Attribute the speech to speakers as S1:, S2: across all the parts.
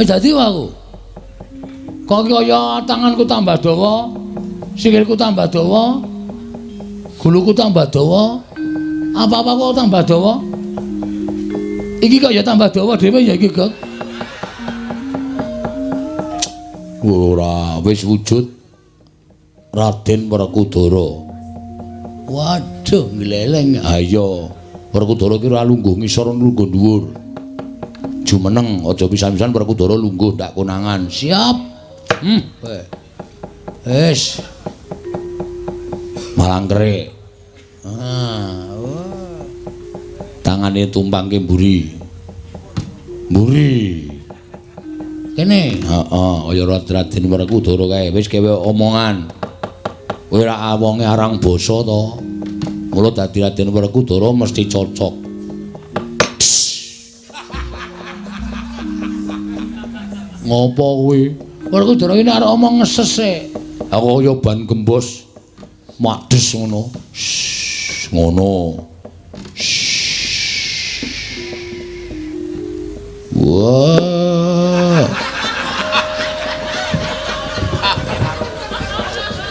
S1: Dadi aku. Kok kaya tanganku tambah dawa, sikilku tambah dawa, guluku tambah dawa, apa-apa kok tambah dawa. Iki kok ya tambah dawa dhewe ya iki, Gek. Ora wis wujud Raden Werkudara. Waduh, ngleleng. Ayo, Werkudara ki ora lungguh ngisor lungguh dhuwur. Jumeneng aja pisan-pisan Werkudara lungguh ndak konangan. Siap. Wis. Malangkere. Tangane tumpangke mburi. Mburi. Kene. Heeh, kaya Raden Werkudara kae wis kewe omongan. Kowe ra awonge arang basa to. Mula dadi Raden Werkudara mesti cocok. Ngopo kowe? Werkudara iki arek omong ngeses e. Aku kaya ban gembos. Madhes ngono. Ngono. Wah.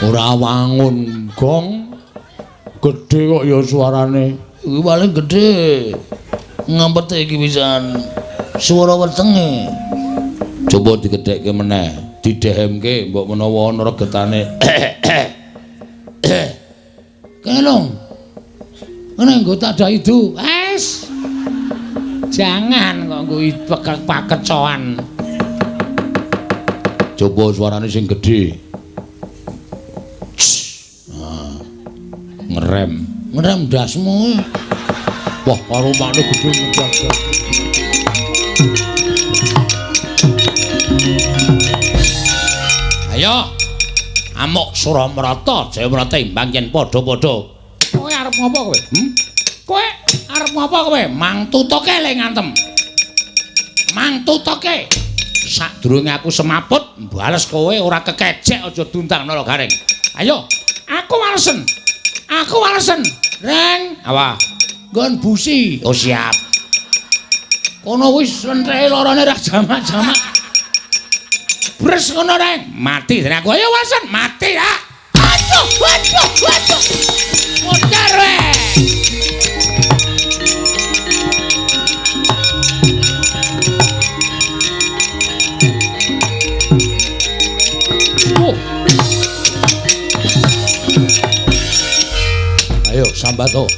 S1: Ora wangun gong. Gedhe kok ya suarane. Iki paling gedhe. Ngampete iki pisan. Swara wetenge. Coba digedhekke meneh, didehemke mbok menawa ana regetane. Kelong. Ngene nggo tak dak itu. Wes. Jangan kok nggo pakecoan. Coba suarane sing gedhe. Ngerem dasmu. Wah, karo makne gedhe ngegas. Ayo. Amuk Suramarata, Jayamarata imbang yen padha-padha. Kowe arep ngopo kowe? Kowe arep ngopo kowe? Mang tutuke le ngantem. Mang tutuke. Sadurunge aku semaput, bales kowe ora kekecek aja duntang nara garing. Ayo, aku walesen. Aku walesen. Reng, apa? Nggon busi. Oh siap. Kono wis entheke larane ra jamak-jamak. Bres ngono reng. Mati dene aku. Ayo walesen, mati ya. Aduh. Muter wae. Ayo sambato.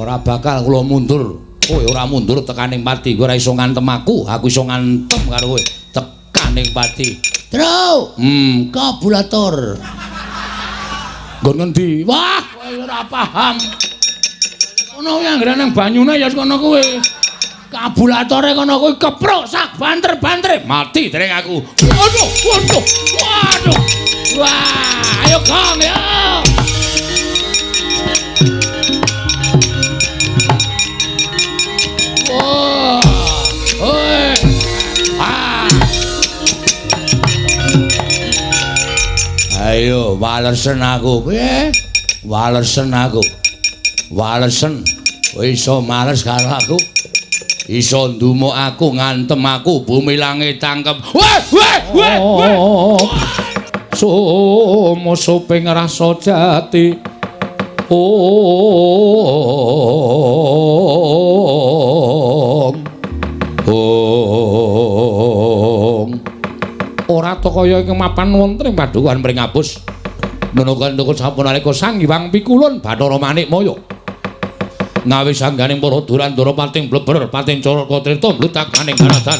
S1: Ora bakal kula mundur. Kowe ora mundur tekaning pati. Kowe ora iso ngantem aku iso ngantem karo kowe. Tekaning pati. Tru. Kabulator. Nggon ngendi? Wah, kowe ora paham. Ono yang anggere nang banyune ya kono kowe. Kabulatore kono kowe kepruk sak banter-banter. Mati dereng aku. Waduh. Wah, ayo Kang ya. Ayo walesen aku piye? Walesen. Iso males karo aku. Iso ndumuk aku ngantem aku bumi langit tangkep. Weh. Sumo ping rasa jati. Ora to kaya ing mapan wonten ing padukan Pringabus. Menawa ndukut sapunalika Sang Hyang Pikulun Bathara Manikmaya. Ngawi sangganing para durandara pating bleber pating Caraka Trita mblutak maning kanadan.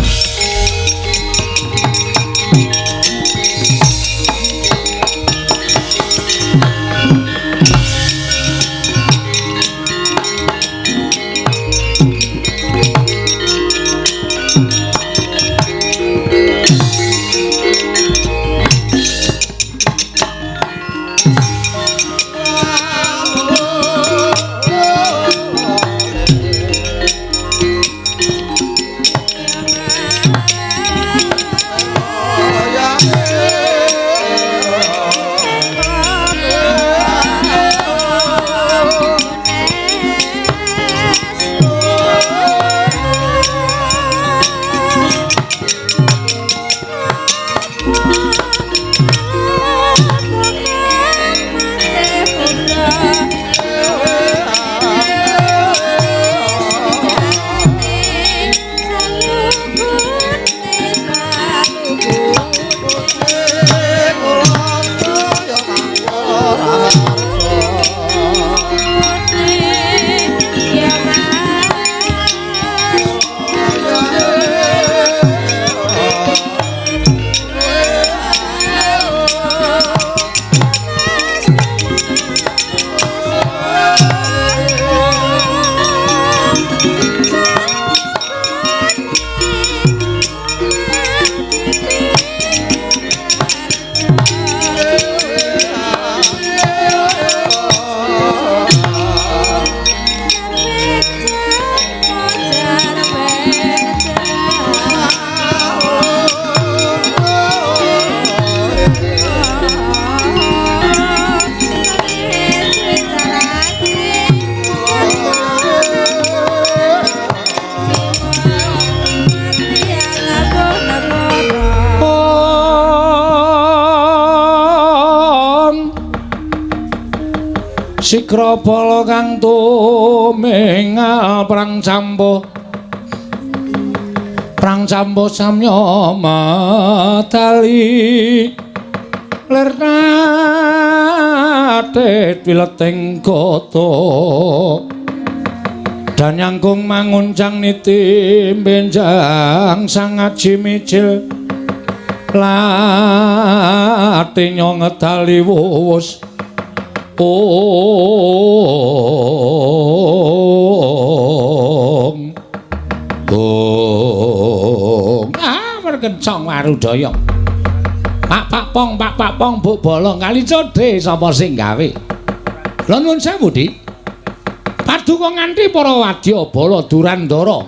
S1: Sikra bala kang tumingal perang campuh samya madali lernate pileting kota dan nyangkung manguncang niti benjang sangaji micil latinya ngedali wuwus berkencang Warudaya Pak Pong Buk Bolong kali codhe sapa sing gawe lha nuwun sewu Dik paduka nganti para wadya bala Durandara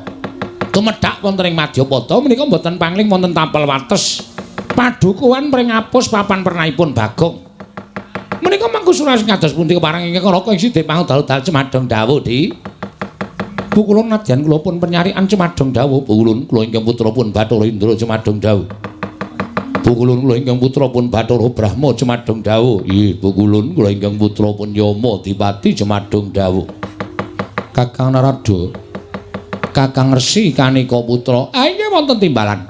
S1: tumedhak wonten ing Madyapada menika mboten pangling wonten tapel wates padukuhan pring apus papan pernahipun Bagong menika mangku suraos kados pundi kepareng ingkang raka ing sidhe pangudal-dal Cemadong dawuh Dik Pukulun nadyan kula pun penyarian Cemadong dawuh pukulun kula ingkang putra pun Bathara Indra Cemadong dawuh pukulun kula ingkang putra pun Bathara Brahma Cemadong dawuh nggih pukulun kula ingkang putra pun Yama Dipati Cemadong dawuh Kakang Narada Kakang Resi kanika putra inggih wonten timbalan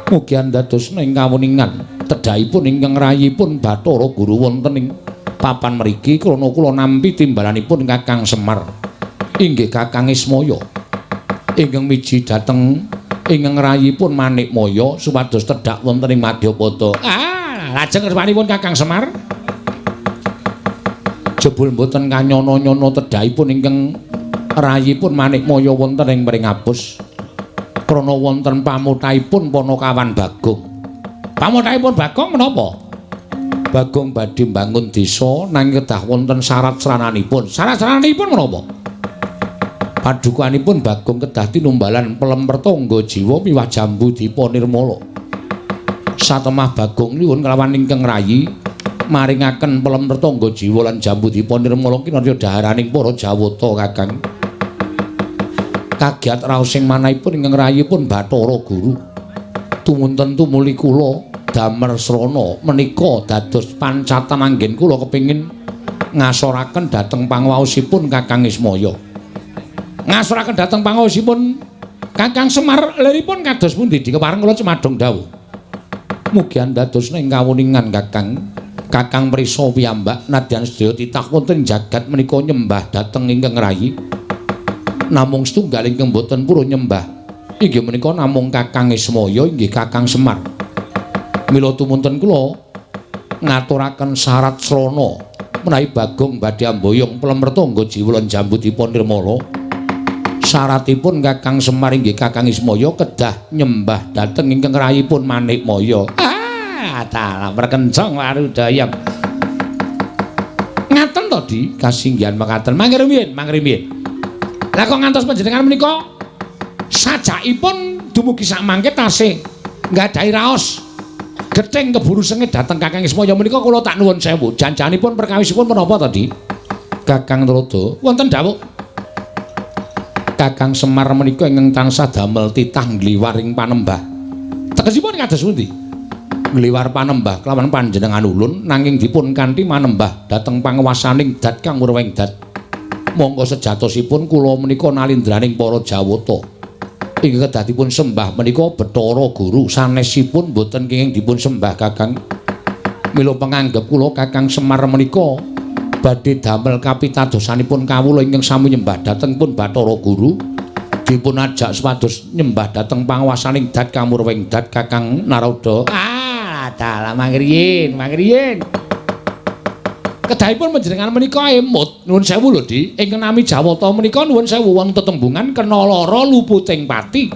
S1: mugi andadosna ing kawuningan tedhahipun ingkang rayipun Bathara Guru wonten ing papan mriki krana kula nampi timbalanipun Kakang Semar inggih Kakang Ismaya ingkang miji dhateng ingkang rayipun Manikmaya supados tedhak wonten ing Madyapada lajeng kersanipun Kakang Semar jebul mboten kanyono-nyono tedhahipun ingkang rayipun Manikmaya wonten ing Pringapus krana wonten pamuthaipun Panakawan Bagong pamuthaipun Bagong menapa Bagong badhe mbangun desa nanging kedah wonten syarat-syaranipun menapa padukanipun Bagong kedah tinumbalan pelemper tangga jiwa miwah Jambu Dipa Nirmala. Satemah Bagong nyuwun kelawan ingkang rayi maringaken pelemper tangga jiwa lan Jambu Dipa Nirmala kinarya dhaharaning para Jawata Kakang. Kagiat raosing manahipun ingkang rayipun Bathara Guru. Tumunten tumuli kula damel srana menika dados pancatan anggen kula kepingin ngasoraken dhateng panguwaosipun Kakang Ismaya. Ngasuraken dhateng pangaosipun Kakang Semar liripun kados pundi dikepareng kula Cemadong dawuh mugi andadosna ing kawuningan Kakang prisa piyambak nadyan sedaya titah wonten jagat menika nyembah dhateng ingkang rayi namung setunggal ingkang boten purun nyembah inggih menika namung Kakang Ismaya inggih Kakang Semar mila tumunten kula ngaturaken syarat srana menawi Bagong badhe amboyong pelemper tangga jiwa lan Jambu Dipa Nirmala syaratipun Kakang Semar inggih Kakang Ismaya kedah nyembah dhateng ingkang rayipun Manikmaya. Dalah perkencang Warudaya. Ngaten to Di, kasinggihan mekaten. Mangke rumiyin. Lah kok ngantos panjenengan menika sajakipun dumugi sak mangke tasih nggadahi raos gething keburu sengit dhateng Kakang Ismaya menika kula tak nuwun sewu. Janjanipun perkawisipun menapa to Di? Kakang Narada wonten dawuh Kakang Semar menika ingkang tansah damel titah ngliwaring panembah. Tegesipun kados pundi? Ngliwar panembah kelawan panjenengan ulun nanging dipun kanthi manembah dhateng panguwasaning dat kang urweng dat. Monggo sejatosipun kula menika nalindraning para Jawata. Inggih kedah dipun sembah menika Bathara Guru sanesipun boten kenging dipun sembah Kakang. Mila panganggep kula Kakang Semar menika badhe damel kapitadosanipun kawula ingkang sami nyembah dhateng pun Bathara Guru dipun ajak supados nyembah dhateng panguwasaning dat kamurweng dat Kakang Narada. Dalah mangriyin. Kedahipun panjenengan menika emut nuwun sewu lho Di ingkang nami Jawata menika nuwun sewu wong tetembungan kena lara luputing pati.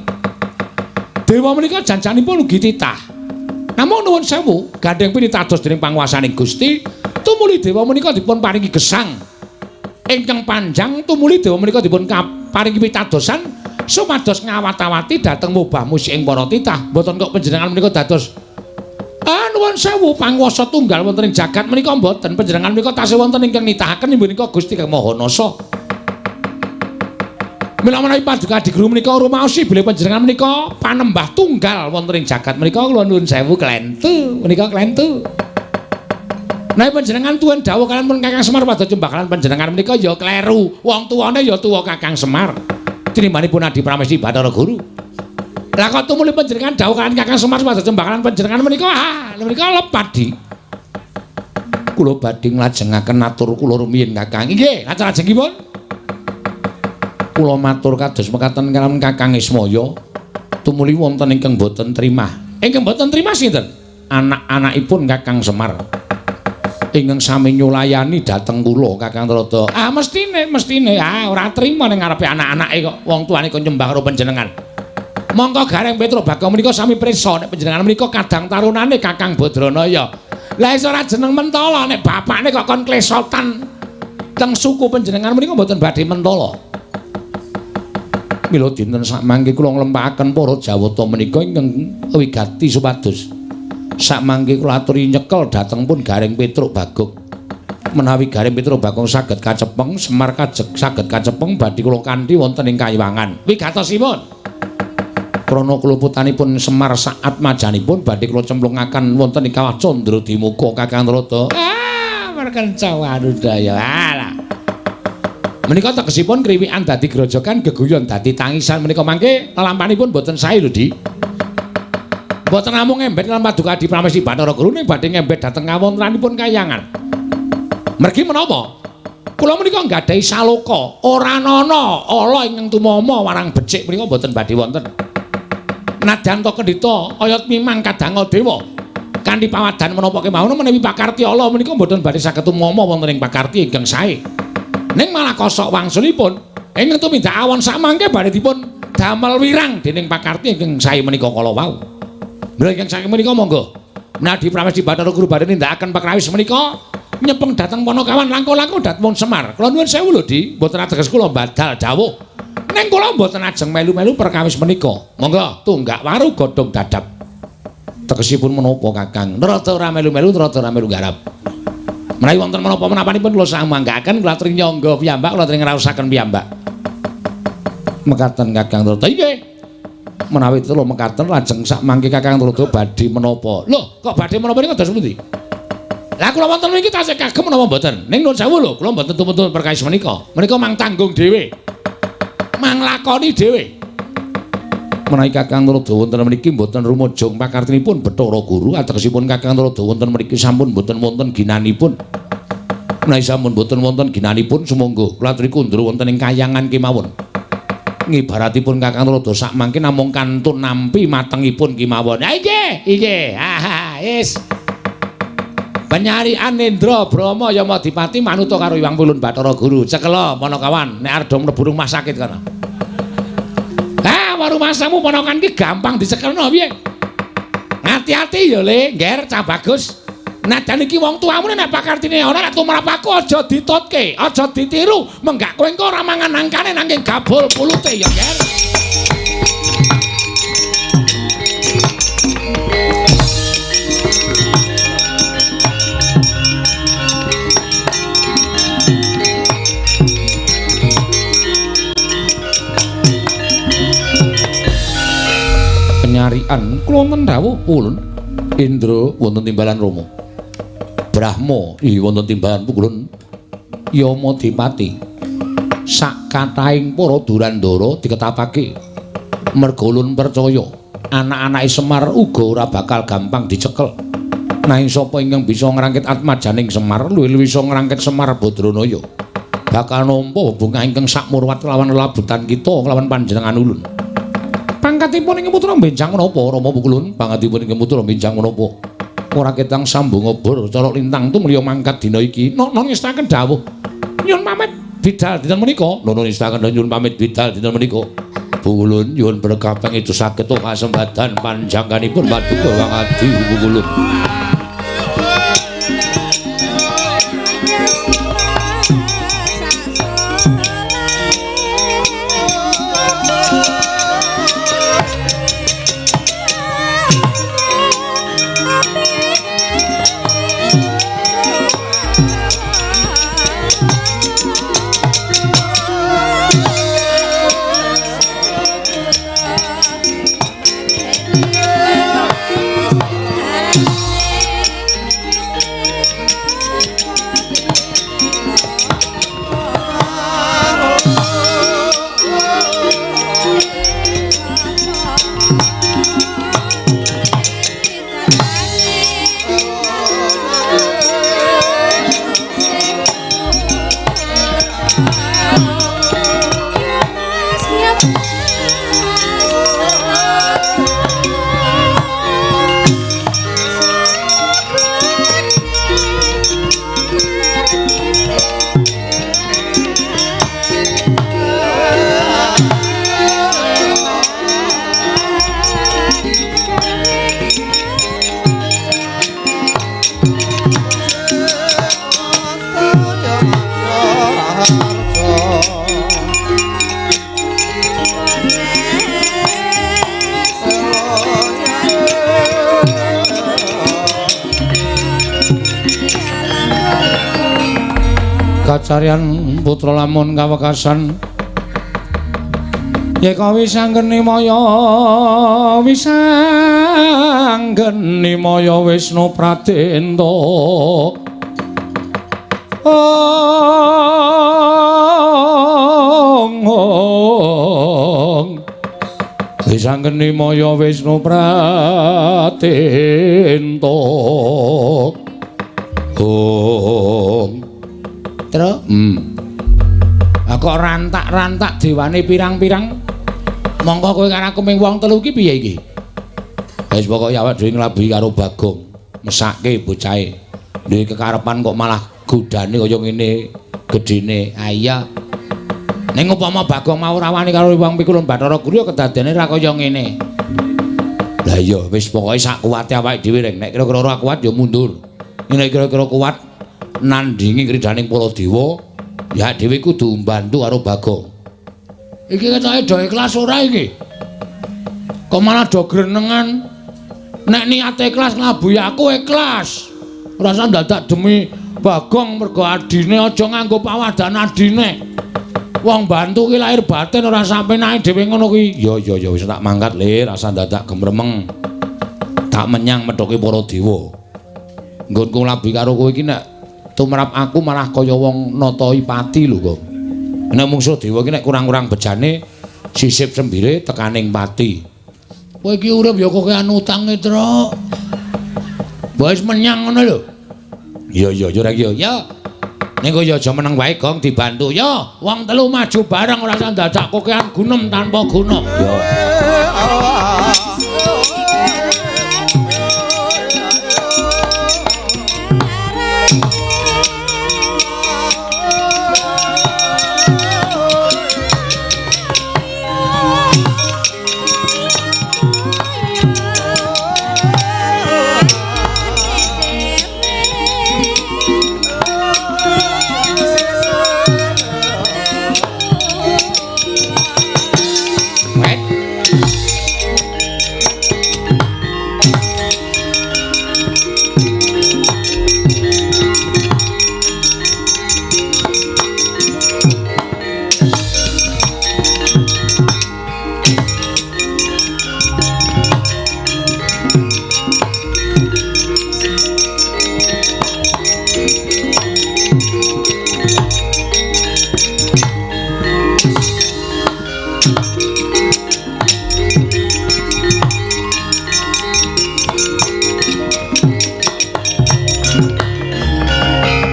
S1: Dewa menika janjanipun ugi titah. Namung nuwun sewu gandeng pinitados dening panguwasaning Gusti tumuli dewa menika dipun paringi gesang ingkang panjang tumuli dewa menika dipun paringi pitadosan supados ngawat-awati dhateng mubah musik ing para titah mboten kok panjenengan menika dados nuwun sewu panguwasa tunggal wonten ing jagat menika mboten panjenengan menika tasih wonten ingkang nitahaken inggih menika Gusti Kang Mahanasa mila menawi paduka diguru menika rumaosi bilih panjenengan menika panembah tunggal wonten ing jagat menika kula nuwun sewu klentu menika klentu Nek panjenengan tuwin dawuh kalian pun Kakang Semar padha jembakalan panjenengan menika ya kleru. Wong tuwane ya tuwa Kakang Semar. Tinimanipun Adi Pramesti Bathara Guru. Lah kok tumuli panjenengan dawuh kalian Kakang Semar padha jembakalan panjenengan menika menika lepat di. Kula badhe nglajengaken atur kula rumiyin Kakang. Nggih, lajeng-lajengipun. Kula matur kados mekaten kaliyan Kakang Ismaya. Tumuli wonten ingkang boten trimah. Ingkang boten trimah sinten? Anak-anakipun Kakang Semar. Ingkang sami nyulayani dhateng kula Kakang Trada. Mestine ora trima ning ngarepe anak-anake kok wong tuane kok nyembah karo panjenengan. Monggo Gareng Petruk Bagong menika sami prisa nek panjenengan menika kadang tarunane Kakang Badranaya. Lah iso ora jeneng mentala nek bapakne kok kon klesotan teng suku panjenengan menika mboten badhe mentala. Mila dinten sakmangke kula nglempahaken para Jawata menika ingkang wigati supados sakmangke kula aturi nyekel dhateng pun Gareng Petruk Bagong. Menawi Gareng Petruk Bagong saged kacepeng, Semar saged kacepeng badhe kula kanthi wonten ing Kayiwangan. Wigatosipun krana kluputanipun Semar saat majanipun badhe kula cemplungaken wonten ing Kawah Candra Dimuka Kakang Trada. Merkenca wanudaya. Alah. Menika tegesipun kriwikan dadi grojogan, geguyon dadi tangisan menika mangke lalampanipun boten sae lho, Di. Mboten namung ngembet lan paduka Adi Pramesti Bathara Guru ning badhe ngembet dhateng kawontenanipun Kahyangan. Mergi menapa? Kula menika nggadahi saloka, ora ana ala ingkang tumama warang becik menika mboten badhe wonten. Nadyan to kendhita oyot mimang kadanga dewa. Kanthi pawadan menapa kemawon menawi pakarti ala menika mboten badhe saged tumama wonten ing pakarti ingkang sae. Ning malah kosok wangsulipun ingkang tumindak awon sakmangke badhe dipun damel wirang dening pakarti ingkang sae menika kala wau. Mila ingkang saking menika monggo Adi Pramesti Bathara Guru badhe nindakaken pakrawis menika nyepeng dhateng Panakawan langkung-langkung dhateng Semar. Kula nuwun sewu lho, Di, mboten ateges kula badal dawuh. Ning kula mboten ajeng melu-melu perkawis menika. Monggo tunggak waru godhong dadap. Tegesipun menapa Kakang? Rada ora melu-melu, rada ora melu garap. Menawi wonten menapa-menapanipun kula samanggaken kula aturi nyangga piyambak, kula aturi ngraosaken piyambak. Mekaten Kakang Trada. Nggih. Menawi kula mekaten lajeng sak mangke Kakang Trada badhe menapa? Lho, kok badhe menapa niku dados pundi? Lah kula wonten mriki tasih kagem menapa mboten? Ning nuwun sewu lho, kula mboten tumpun perkawis menika. Menika mang tanggung dhewe. Mang lakoni dhewe. Menawi Kakang Trada wonten mriki mboten rumujung pakartinipun Bathara Guru, ategesipun Kakang Trada wonten mriki sampun mboten wonten ginanipun. Menawi sampun mboten wonten ginanipun sumangga kula aturi kundur wonten ing Kahyangan kemawon. Ngibaratipun Kakang Trada sak mangke namung kantun nampi matengipun kemawon. Ha nggih. Wis. Penyarian Indra Brahma Yamadipati manuta karo Iwang Pulun Bathara Guru. Cekela Panakawan nek arep mlebu rumah sakit kana. Rumah samu ponokan ki gampang dicekelno piye? Hati-hati ya Le, ngger cah bagus. Nadan iki wong tuamu nek pakartine ana nek tumrap aku aja ditutke, aja ditiru. Menggak kowe engko ora mangan nangkane nanging gabul pulute ya, ngger. Nyarian kula wonten rawuh ulun Indra wonten timbalan Rama Brahma wonten timbalan Pukulun Yamadipati sak kathahing para durandara diketapake merga ulun percaya anak-anake Semar uga ora bakal gampang dicekel nanging sapa ingkang bisa ngrangkit atmajaning Semar luwih bisa ngrangkit Semar Badranaya bakal nampa bungah ingkang sakmurwat lawan labutan kita kelawan panjenengan ulun. Pangkatipun ing putra benjang menapa Rama Pukulun? Pangkatipun ing putra benjang menapa? Ora ketang sambung obor cara lintang tumrya mangkat dina iki. Nono ngestaken dawuh. Nyuwun pamit bidal dinten menika. Nono ngestaken nyuwun pamit bidal dinten menika. Pukulun nyuwun berkah pengitu saged kasembatan panjangkanipun paduka Wangadi Pukulun. Kacarian putra lamun kawekasan yeka wisanggeni maya Wisnu Pratenta wisanggeni maya Wisnu Pratenta Tru kok rantak-rantak dewane pirang-pirang mongko kowe karo aku ming wong telu iki piye iki wis pokoke awak dhewe nglabuhi karo Bagong mesake bocahe duwe kekarepan kok malah godane kaya ngene gedene iya ning upama Bagong mau rawani karo wong pikulun Bathara Guru kedadene ra kaya ngene lah iya wis pokoke sak kuwate awake dhewe reng nek kira-kira ora kuat ya mundur nek kira-kira kuat nandingi kridaning para dewa ya dhewe kudu mbantu karo Bagong iki ketoke do ikhlas ora iki kok malah do grenengan nek niate ikhlas nglabuhi aku ikhlas ora usah dadak demi Bagong mergo adine aja nganggo pawadan adine wong bantu ki lahir batin ora sampe naik dhewe ngono kuwi ya wis tak mangkat lir rasa dadak gemremeng tak menyang methoke para dewa nggonku nglabuhi karo kowe iki nek tumrap aku malah kaya wong natoi pati lho kok. Nek mungsuh dewa iki nek kurang-kurang bejane sisip sembire tekaning pati. Kowe iki urip ya kokean utange, Tru. Wis menyang ngono lho. Iya ora iki ya. Ning kok ya aja meneng wae Gong dibantu ya. Wong telu maju bareng ora usah dadak kokean gunem tanpa guna. Ya.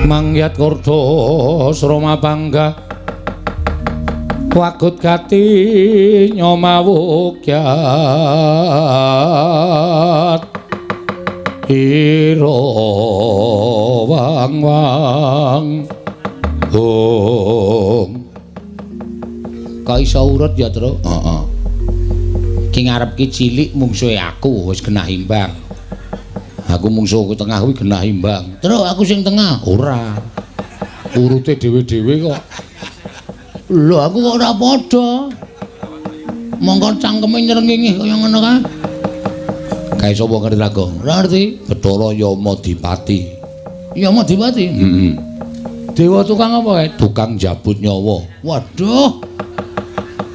S1: Mangyat Kurda Srama Pangga wagut gati nyomawukyat ira wang-wang kok iso urut ya Tru heeh ki ngarep ki cilik mungsuhe aku wis genah imbang aku mungsuh ke tengah kuwi genah imbang. Terus aku sing tengah ora. Urute dhewe-dhewe kok. Lho aku kok ora padha. Mongko cangkeme nyrengenge kaya ngono kae. Kae sapa ngerti ra, Gong? Ora ngerti. Bathara Yamadipati. Yamadipati? Heeh. Dewa tukang apa kae? Tukang jabut nyawa. Waduh.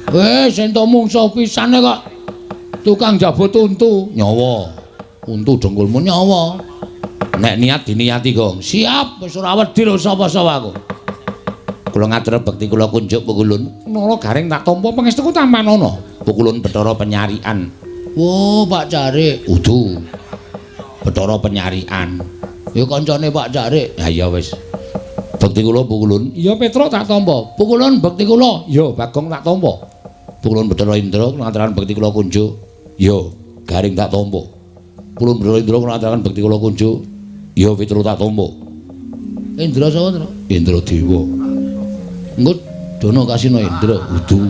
S1: Wis entuk mungsuh pisane kok. Tukang jabut untu nyawa. Untu dengkulmu nyawa. Nek niat diniati, Gong. Siap, wis ora wedi lho sapa-sapa aku. Kula ngatur bekti kula kunjuk Pukulun. Nara garing tak tampa pangestuku tampanono. Pukulun Bathara Penyarian. Oh, Pak Carik. Udu. Bathara Penyarian. Ya kancane Pak Carik. Ha iya wis. Bekti kula Pukulun. Iya Petra tak tampa. Pukulun bekti kula. Ya Bagong tak tampa. Pukulun Bathara Indra ngaturan bekti kula kunjuk. Ya garing tak tampa. Pukulun Bathara Indra ngaturan bekti kula kunjuk. Ya Petra tak tampa. Indra sapa, Tru? Indra Dewa. Engko dono kasino Indra udu.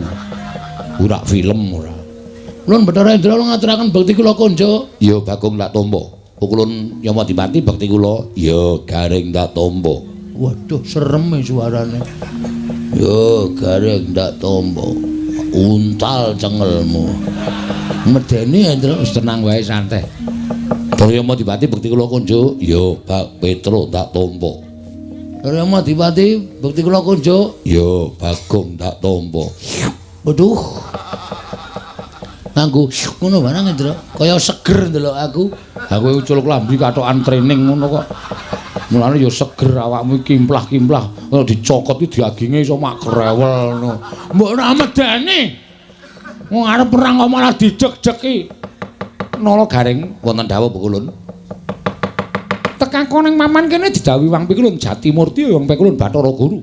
S1: Ora film ora. Pukulun Bathara Indra ngaturaken bekti kula kunjuk. Ya Bagong tak tampa. Pukulun Yamadipati bekti kula. Ya garing tak tampa. Waduh, serem suarane. Yo, garing ndak tombo. Untal cengelmu. Medeni Hendra wis tenang wae santai. Daya Yamadipati bekti kula kunjuk, yo Pak Petro tak tombo. Rama Dipati, bukti kula kunjuk. Yo, Bagong tak tampa. Waduh. Nganggo ngono barang Ndra. Kaya seger ndelok aku. Ha kowe ucul klambi katokan training ngono kok. Mulane yo seger awakmu kimplah-kimplah. Ora dicokot iki daginge iso mak grewel ngono. Mbok ora medeni. Wong arep perang kok malah dijek-jeki. Nala Garing wonten dawuh Pukulun. Tekako ning maman kene didhawuhi Wang Pikulun Jatimurti Wang Pikulun Bathara Guru.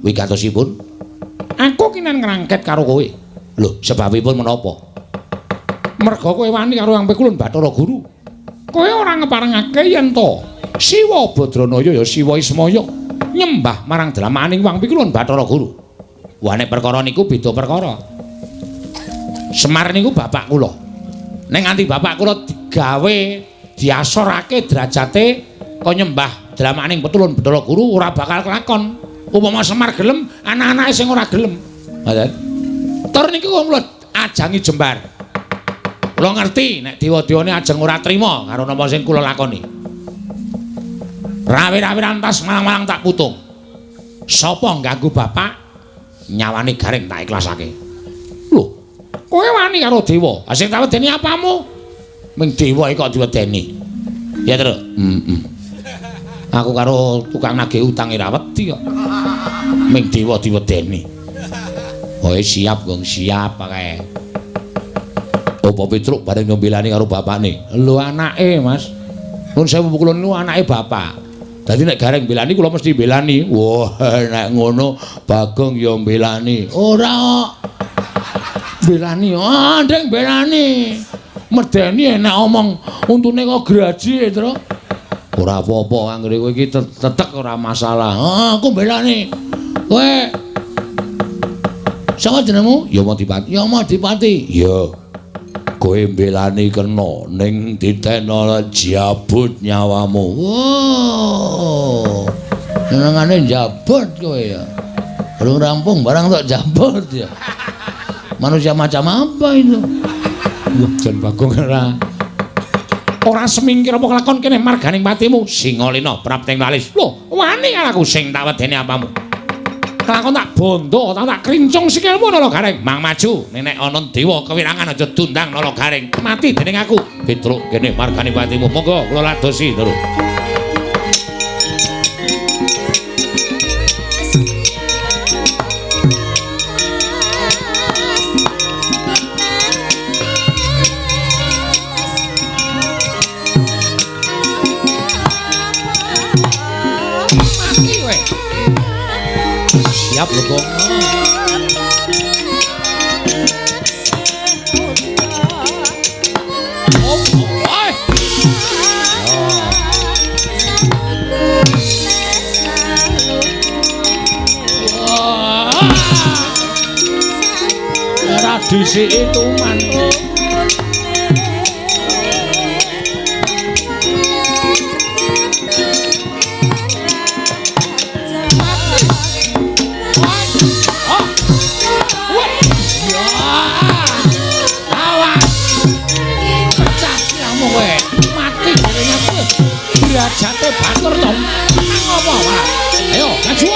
S1: Wigatosipun aku kinen ngrangket karo kowe. Lho, sebabipun menapa? Merga kowe wani karo Wang Pikulun Bathara Guru. Kowe ora ngeparengake yen to Siwa Badranaya ya Siwa Ismaya nyembah marang dalemaning Wang Pikulun Bathara Guru. Wah nek perkara niku beda perkara. Semar niku bapak kula. Nek nganti bapak kula digawe diasorake derajate kok nyembah dalemaning Pitulun Bathara Guru ora bakal kelakon. Upama Semar gelem, anak-anake sing ora gelem. Ngoten. Tur niku kula ajangi jembar. Kula ngerti nek dewa-dewane ajeng ora trima karo napa sing kula lakoni. Rawi-rawi rantas malang-malang tak putung. Sapa ngganggu bapak nyawane Garing tak ikhlasake. Lho, kowe wani karo dewa. Sing tak wedeni apamu? Ming dewa iki kok diwedeni. Ya, Tru. Aku karo tukang nagih utang ora wedi kok. Ming dewa diwedeni. Oh, siap, Gong, siap kae. Apa Petruk bareng nyombelani karo bapakne. Lho anake, Mas. Nun sewu Pukulun niku anake bapak. Dadi nek Garing belani kula mesti belani. Wah, nek ngono Bagong ya belani. Ora kok. Belani, ndeng belani. Medeni enak omong untune kok graji, Tru. Ora apa-apa anggere kowe iki tetek ora masalah. Aku belani. Kowe sapa jenengmu? Yama Dipati. Yama Dipati. Ya. Kowe belani kena ning ditena jabut nyawamu. Wow. Senengane jabut kowe ya. Belum rampung barang tok jabut ya. Manusia macam apa itu? Jan Bagong ora semingkir apa kelakon kene marganing patimu Singalena prapting lalis. Lho, wani karo aku sing tak wedeni apamu. Kelakon tak bondo, tak krincung sikilmu Nala Garing. Mang maju, nek ana dewa kewirangan aja dundang Nala Garing. Mati dening aku. Petruk kene marganing patimu. Monggo kula ladosi terus. Siap lho, Bang. Ora disiki tuman. Derajate batur to. Apa wae? Ayo, maju.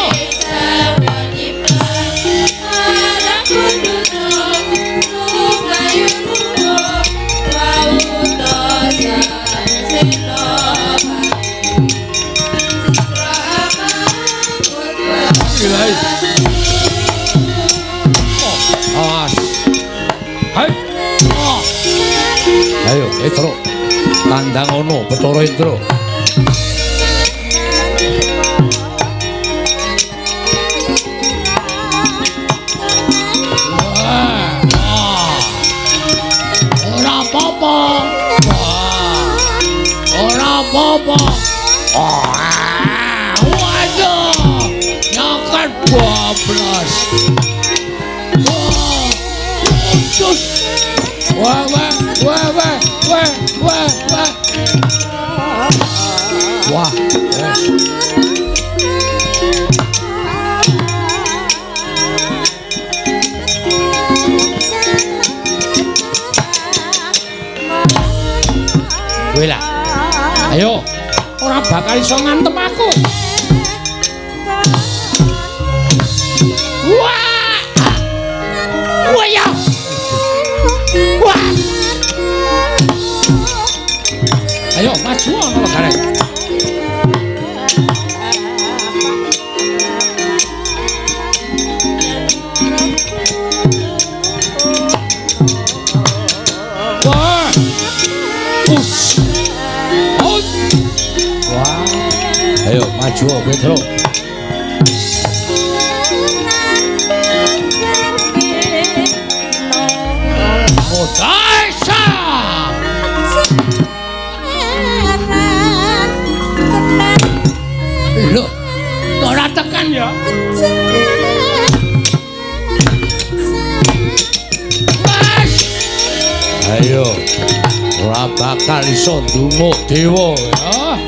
S1: Ayo, Indra. Tandang ono Bathara Indra. Ora apa-apa. Waduh, nyoket bablas. Cus. Wah. Wah. Kowe lah. Ayo, ora bakal iso ngantem aku. Ayo maju Petro. Modaisa. Lho, ora tekan ya. Ayo, ora bakal iso ndunguk dewa ya.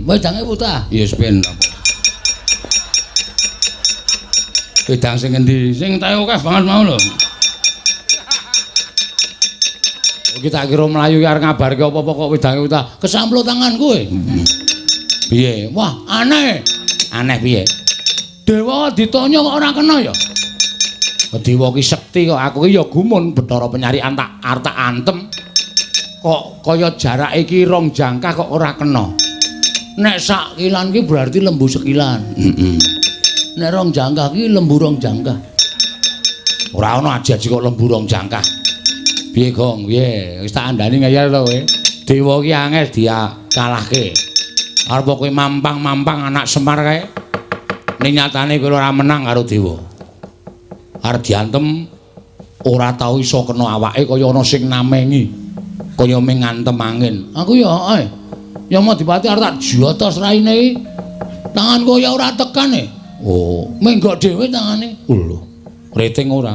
S1: Wedange puta. Ya sepen. Wedang sing endi? Sing tae akeh banget mau lho. Kita kira melayu arep ngabarke apa-apa kok wedange puta. Kesamplo tangan kowe. Piye? Wah, aneh. Aneh piye? Dewa ditanya kok ora kena ya? Dewa ki sekti kok aku ki ya gumun Bathara Penyarian tak arep antem. Kok kaya jarake iki 2 jangkah kok ora kena. Nek sak kilan ki berarti lembu sekilan. Nek 2 jangkah ki lembu 2 jangkah. Ora ana aji-aji kok lembu 2 jangkah. Piye Gong? Piye? Wis tak andani ngeyel to kowe. Dewa ki angel dia kalahke. Arep kowe mampang-mampang anak Semar kae. Ning nyatane kowe ora menang karo dewa. Arep diantem ora tau iso kena awake kaya ana sing namengi. Kaya ming ngantem angin. Aku ya ya Madipati arep tak jotos raine iki. Tangan kaya ora tekan e. Oh, menggok dhewe tangane. Lho. Rating ora.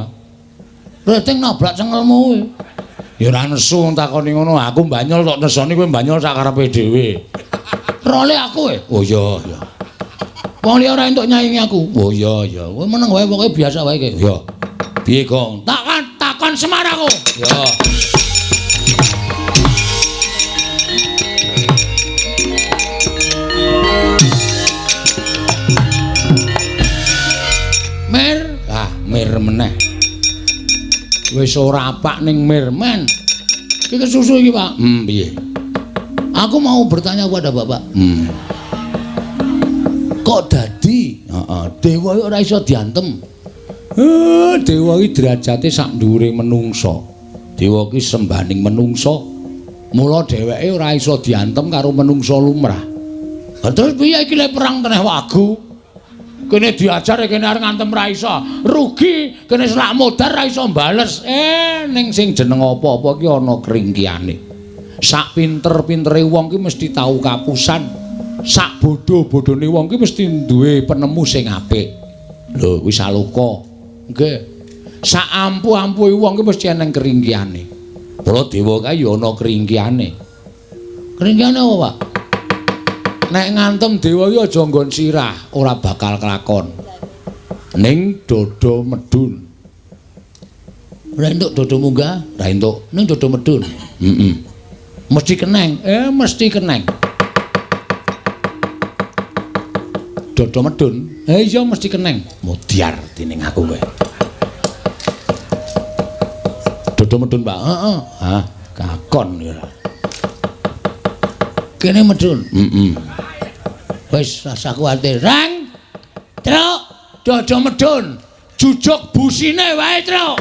S1: Rating nabrak cengelmu kowe. Ya ora nesu takoni ngono. Aku mbanyol tok nesoni kowe mbanyol sak karepe dhewe. Role aku e. Oh iya ya. Wong liya ora entuk nyaingi aku. Oh iya ya. Kowe meneng wae pokoke biasa wae iki. Ya. Piye, Gong? Takon Semar aku. Ya. Mir meneh. Wis ora apak ning mir men. Iki kesusu iki, Pak. Piye? Aku mau bertanya kepada Bapak. Kok dadi? Dewa ora iso diantem. Dewa iki derajate sak dhuwure menungso. Dewa iki sembaning menungso. Mula dheweke ora iso diantem karo menungso lumrah. Terus piye iki lek perang teneh wagu? Kene diajar kene arep ngantem ra iso. Rugi kene selak modar ra iso bales. Ning sing jeneng apa-apa ki ana kringkiane. Sak pinter-pintere wong ki mesti tau kapusan. Sak bodho-bodhone wong ki mesti duwe penemu sing apik. Lho, wis aloka. Nggih. Sak ampuh-ampuhe wong ki mesti ana kringkiane. Para dewa kae ya ana kringkiane. Kringkiane apa, Pak? Nek ngantem dewa iki aja nggon sirah, ora bakal kelakon. Ning dada medun. Ora entuk dada munggah, ora entuk. Ning dada medun. Mesti keneng, mesti keneng. Dada medun. Iya mesti keneng. Mudyar dening aku kowe. Dada medun, Pak. Heeh. Hah, kakon ya. Kene medun. Wis rasa kuwatir. Rang. Truk, dada medun. Jujuk busine wae, Truk.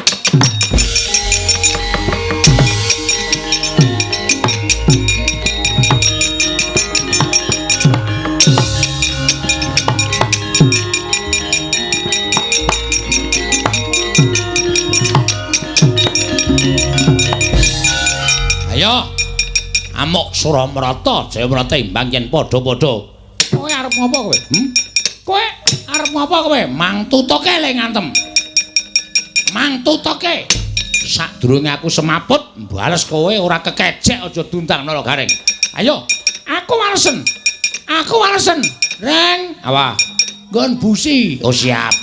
S1: Ayo. Amuk Suramarata, Jayamrata imbang yen padha-padha. Kowe arep ngopo kowe? Kowe arep ngopo kowe? Mang tutuke le ngantem. Mang tutuke. Sadurunge aku semaput, bales kowe ora kekecek aja duntang nara garing. Ayo, aku walesen. Aku walesen. Reng, apa? Nggon busi. Oh siap.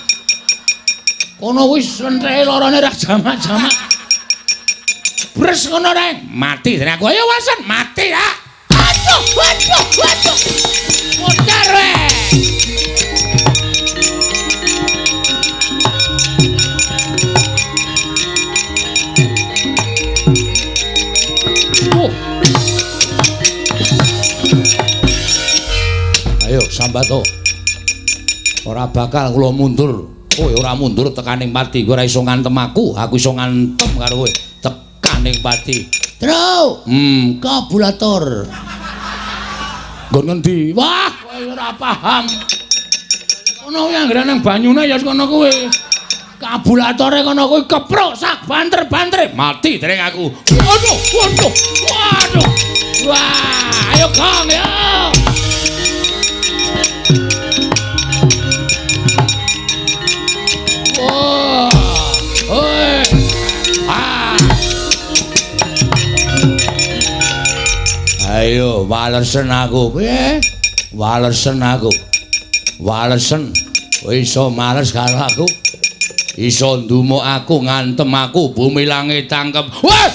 S1: Kono wis lentreke lorone ra jamak-jamak. Bres ngono reng, mati dene aku. Ayo walesen, mati ya. Aduh, waduh, waduh. Mutar we. Ayo sambato. Ora bakal kula mundur. Kowe ora mundur tekaning pati, kowe ora iso ngantem aku iso ngantem karo kowe tekaning pati. Tru, kabulator. Nggon ngendi? Wah, kowe ora paham. Ono yang anggere nang banyune ya kono kowe. Kabulatore kono kowe keprok sak banter-banter mati dereng aku. Waduh. Wah, ayo Kang ya. Ayo walesen aku piye? Walesen aku. Walesen. Kowe iso males karo aku? Iso ndumuk aku ngantem aku bumi langit tangkep. Weh.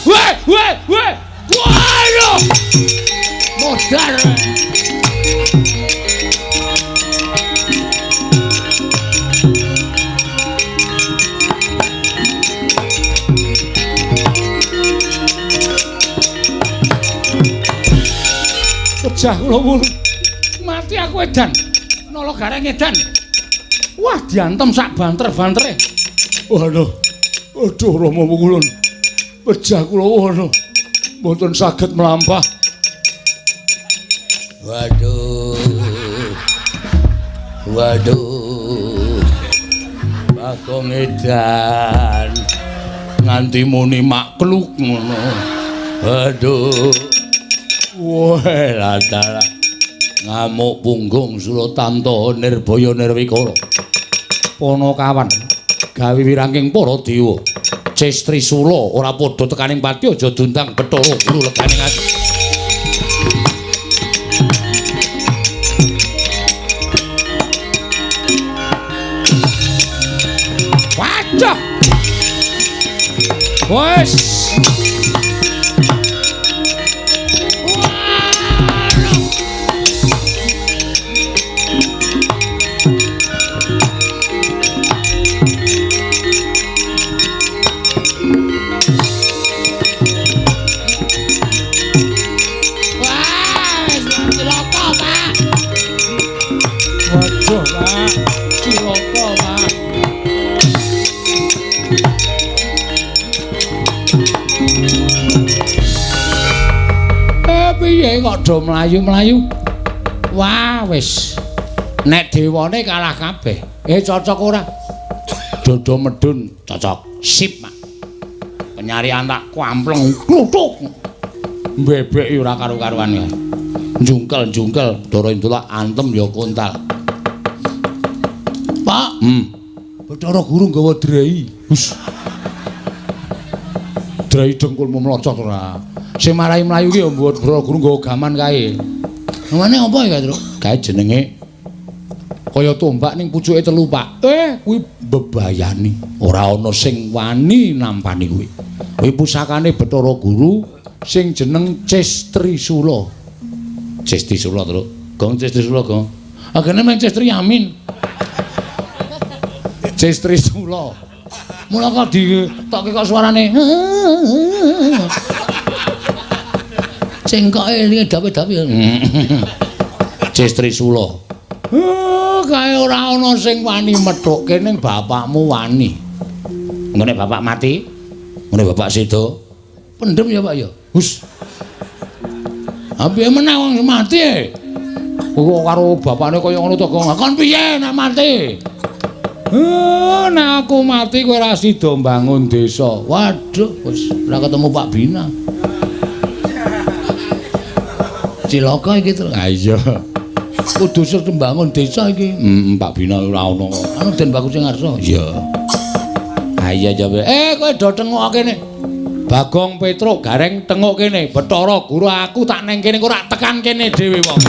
S1: Waduh. Modar. Pecah kula wulu. Mati aku edan. Nolo gareng edan. Wah, diantem sak banter-bantere. Waduh. Aduh Rama Wulun. Pecah kula wono. Mboten saged mlampah. Waduh. Bagong edan. Nganti muni makluk ngono. Waduh. Wah, latala. Ngamuk punggung Suratanto Nirbaya Nirwikara. Panakawan gawe wirangking para dewa. Cestri Sula ora padha tekaning pati aja dundang Bathara Guru leganing ati. Waduh. Wes. Piye kok do mlayu-mlayu? Wah, wis. Nek dewane kalah kabeh. Cocok ora? Dodo medun cocok. Sip, Mak. Penyarian tak kwampleng kluthuk. Bebek ora karo-karuan ya. Jungkel-jungkel Dara Indula antem ya kontal. Pak, Bathara Guru nggawa drai. Drai dengkulmu mlocot ora. Sing marai mlayu ki ya mbuat Bathara Guru nggawa gaman kae. Namane apa ya, Tru? Kae jenenge kaya tombak ning pucuke telu, Pak. Kuwi bebayani. Ora ana sing wani nampani kuwi. Kuwi pusakane Bathara Guru sing jeneng Cestri Sula. Cestri Sula, Tru. Gong Cestri Sula, Gong. Agene meng Cestri Yamin. Cestri Sula. Mula kok ditokke kok suarane. Cengkoke liye dape-dape. Cestri Sula. Kae ora ana sing wani methukke ning bapakmu wani. Ngene bapak mati, ngene bapak sedo. Pendem ya, Pak ya. Hus. Piye meneh wong mati? Kok karo bapakne kaya ngono to, Gong. Kon piye nek mati? Nek aku mati kowe ora sida mbangun desa. Waduh, wis ora ketemu Pak Bina. Cilaka iki to. Ha iya. Kudu sing mbangun desa iki. Pak Bina ora ono. Anu Den Bagus sing ngarsa. Iya. Ha iya jawab. Kowe do tengok kene. Bagong Petruk gareng tengok kene. Bathara Guru aku tak neng kene ora tekan kene dhewe wong.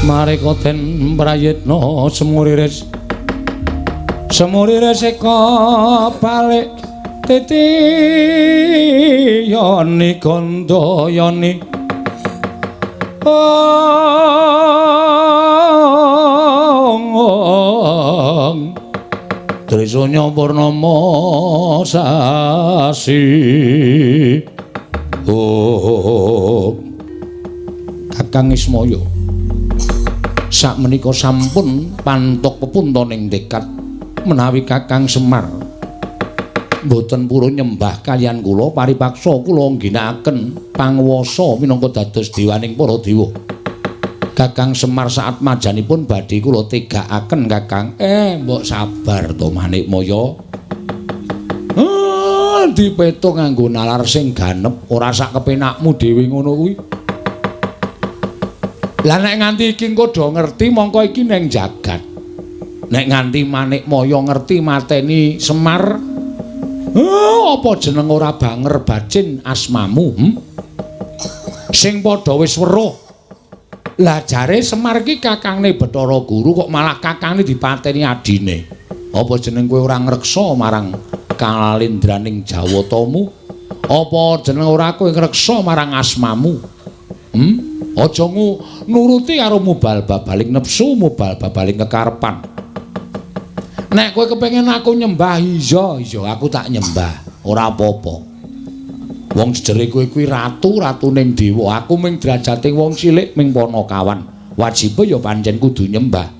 S1: Mareka den prayitna semuriris semurire seka balik titi yoni gondo yoni Trisanya Purnama sasi Kakang Ismaya sakmenika sampun pantuk pepuntaning tekad menawi Kakang Semar mboten purun nyembah kaliyan kula paripaksa kula ngginakaken panguwasa minangka dados dewaning para dewa. Kakang Semar saat majanipun badhe kula tegakaken Kakang. Mbok sabar to Manik Maya. Dipeto nganggo nalar sing ganep ora sak kepenakmu dhewe ngono kuwi. Lah nek nganti iki engko do ngerti mongko iki neng jagat. Nek nganti Manik Maya ngerti mateni Semar, apa jeneng ora banger bacin asmamu? Sing padha wis weruh. Lah jare Semar ki kakangne Bathara Guru kok malah kakangne dipateni adine. Apa jeneng kowe ora ngreksa marang kalindraning Jawatamu? Apa jeneng ora kowe ngreksa marang asmamu? Aja nuruti karo mubal-babaling nepsu, mubal-babaling kekarepan. Nek kowe kepengin aku nyembah, iya aku tak nyembah. Ora apa-apa. Wong jere kowe kuwi ratu-ratuning dewa, aku ming derajate wong cilik ming Panakawan. Wajibe ya pancen kudu nyembah.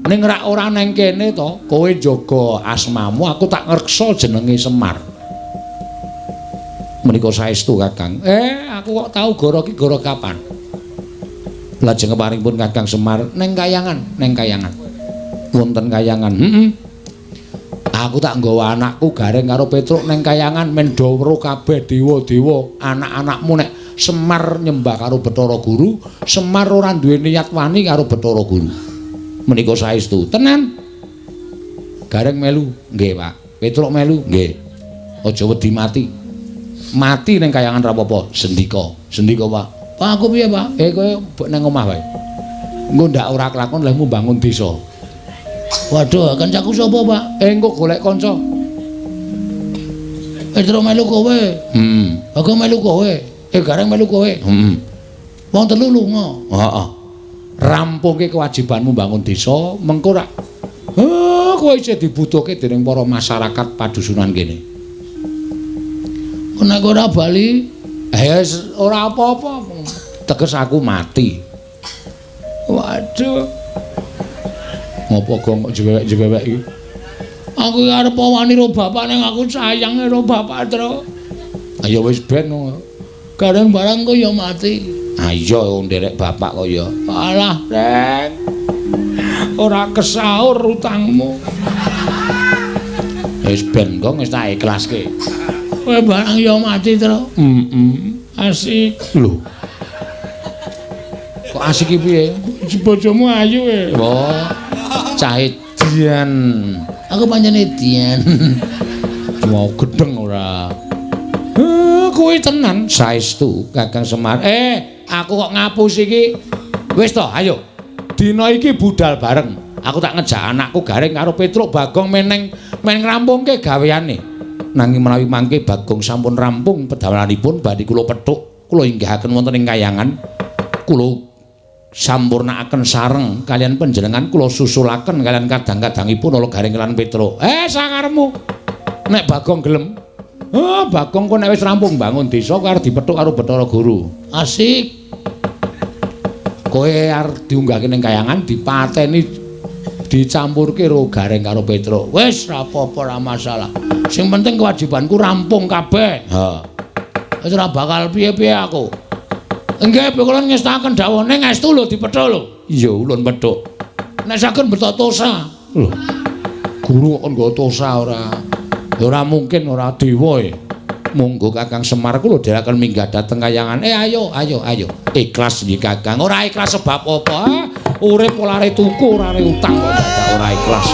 S1: Ning rak ora neng kene to, kowe jaga asmamu, aku tak ngreksa jenenge Semar. Menika saestu Kakang. Aku kok tau goro ki goro kapan? Lajeng keparingipun Kakang Semar neng kayangan. Wonten kayangan. Aku tak nggawa anakku Gareng karo Petruk neng kayangan men do weruh kabeh dewa-dewa anak-anakmu nek Semar nyembah karo Bathara Guru, Semar ora duwe niat wani karo Bathara Guru. Menika saestu. Tenan. Gareng melu, nggih, Pak. Petruk melu, nggih. Aja wedi mati. Mati neng kayangan ra apa-apa, sendika. Sendika, Pak. Pak, aku piye, Pak? Kowe nang omah wae. Engko ndak ora kelakon lehmu bangun desa. Waduh, kancaku sapa, Pak? Engko golek kanca. Petruk melu kowe. Aku melu kowe. Gareng melu kowe. Wong telu lunga. Heeh. Rampungke kewajibanmu bangun desa, mengko rak kowe isih dibutuhke dening para masyarakat padusunan kene. Nek ora bali, ora apa-apa. Teges aku mati. Waduh. Ngopo kok jewek-jewek iki? Aku arep wani karo bapak ning aku sayang karo bapak, Tru. Ayo wis ben. Gareng barang kok ya mati. Ayo nderek bapak kok ya. Alah, Reng. Ora kesaur utangmu. Wis ben kok wis tak ikhlaske. Kowe barang ya mati, Tru. Asik. Lho. Kok asik iki piye? Bojomu ayu e. Oh. Cahe Dian. Aku pancene Dian. Mau gedeng ora. Kowe tenan saestu Kakang Semar. Aku kok ngapus iki. Wis to, ayo. Dina iki budal bareng. Aku tak ngejak anakku Gareng karo Petruk Bagong men ngrampungke gaweane. Nanging menawi mangke Bagong sampun rampung pedawalanipun badhe kula pethuk, kula inggihaken wonten ing kayangan. Kula sampurnakaken sareng kalian panjenengan, kula susulaken kalian kadang-kadangipun ala Gareng lan Petruk. Sakarepmu. Nek Bagong gelem. Bagong kok nek wis rampung bangun desa karo dipethuk karo Bathara Guru. Asik. Kowe arep diunggahke ning kayangan dipateni dicampurke karo Gareng karo Petruk. Wis ra apa-apa, ra masalah. Sing penting kewajibanku rampung kabeh. Wis ora bakal piye-piye aku. Nggih, kula ngestakaken dawuhne ngestu lho dipethuk lho. Iya, ulun pethuk. Nek saken beto tosa. Lho. Guru kok nggo tosa ora. Ya ora mungkin ora dewa e. Monggo Kakang Semar kula dherekaken minggah dhateng kayangan. Ayo. Ikhlas nggih Kakang. Ora ikhlas sebab apa? Urip olare tuku, ora utang kok dadak ora ikhlas.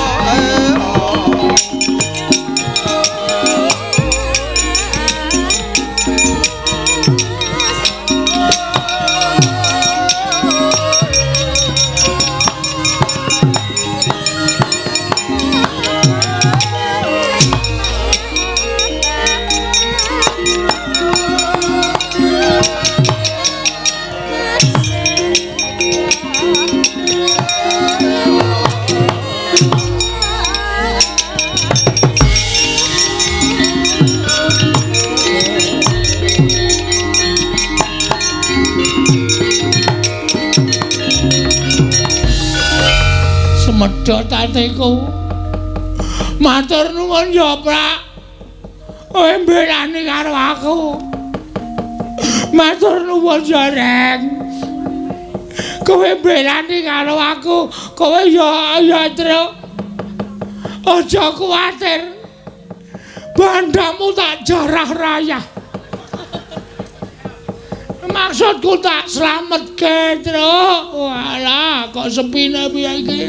S1: sedotateku. Matur nuwun ya, Prak. Kowe mbelani karo aku. Matur nuwun ya, Reng. Kowe mbelani karo aku. Kowe ya Truk. Aja kuwatir. Bandamu tak jarah rayah. Maksudku tak slametke, Truk. Walah, kok sepine piye iki?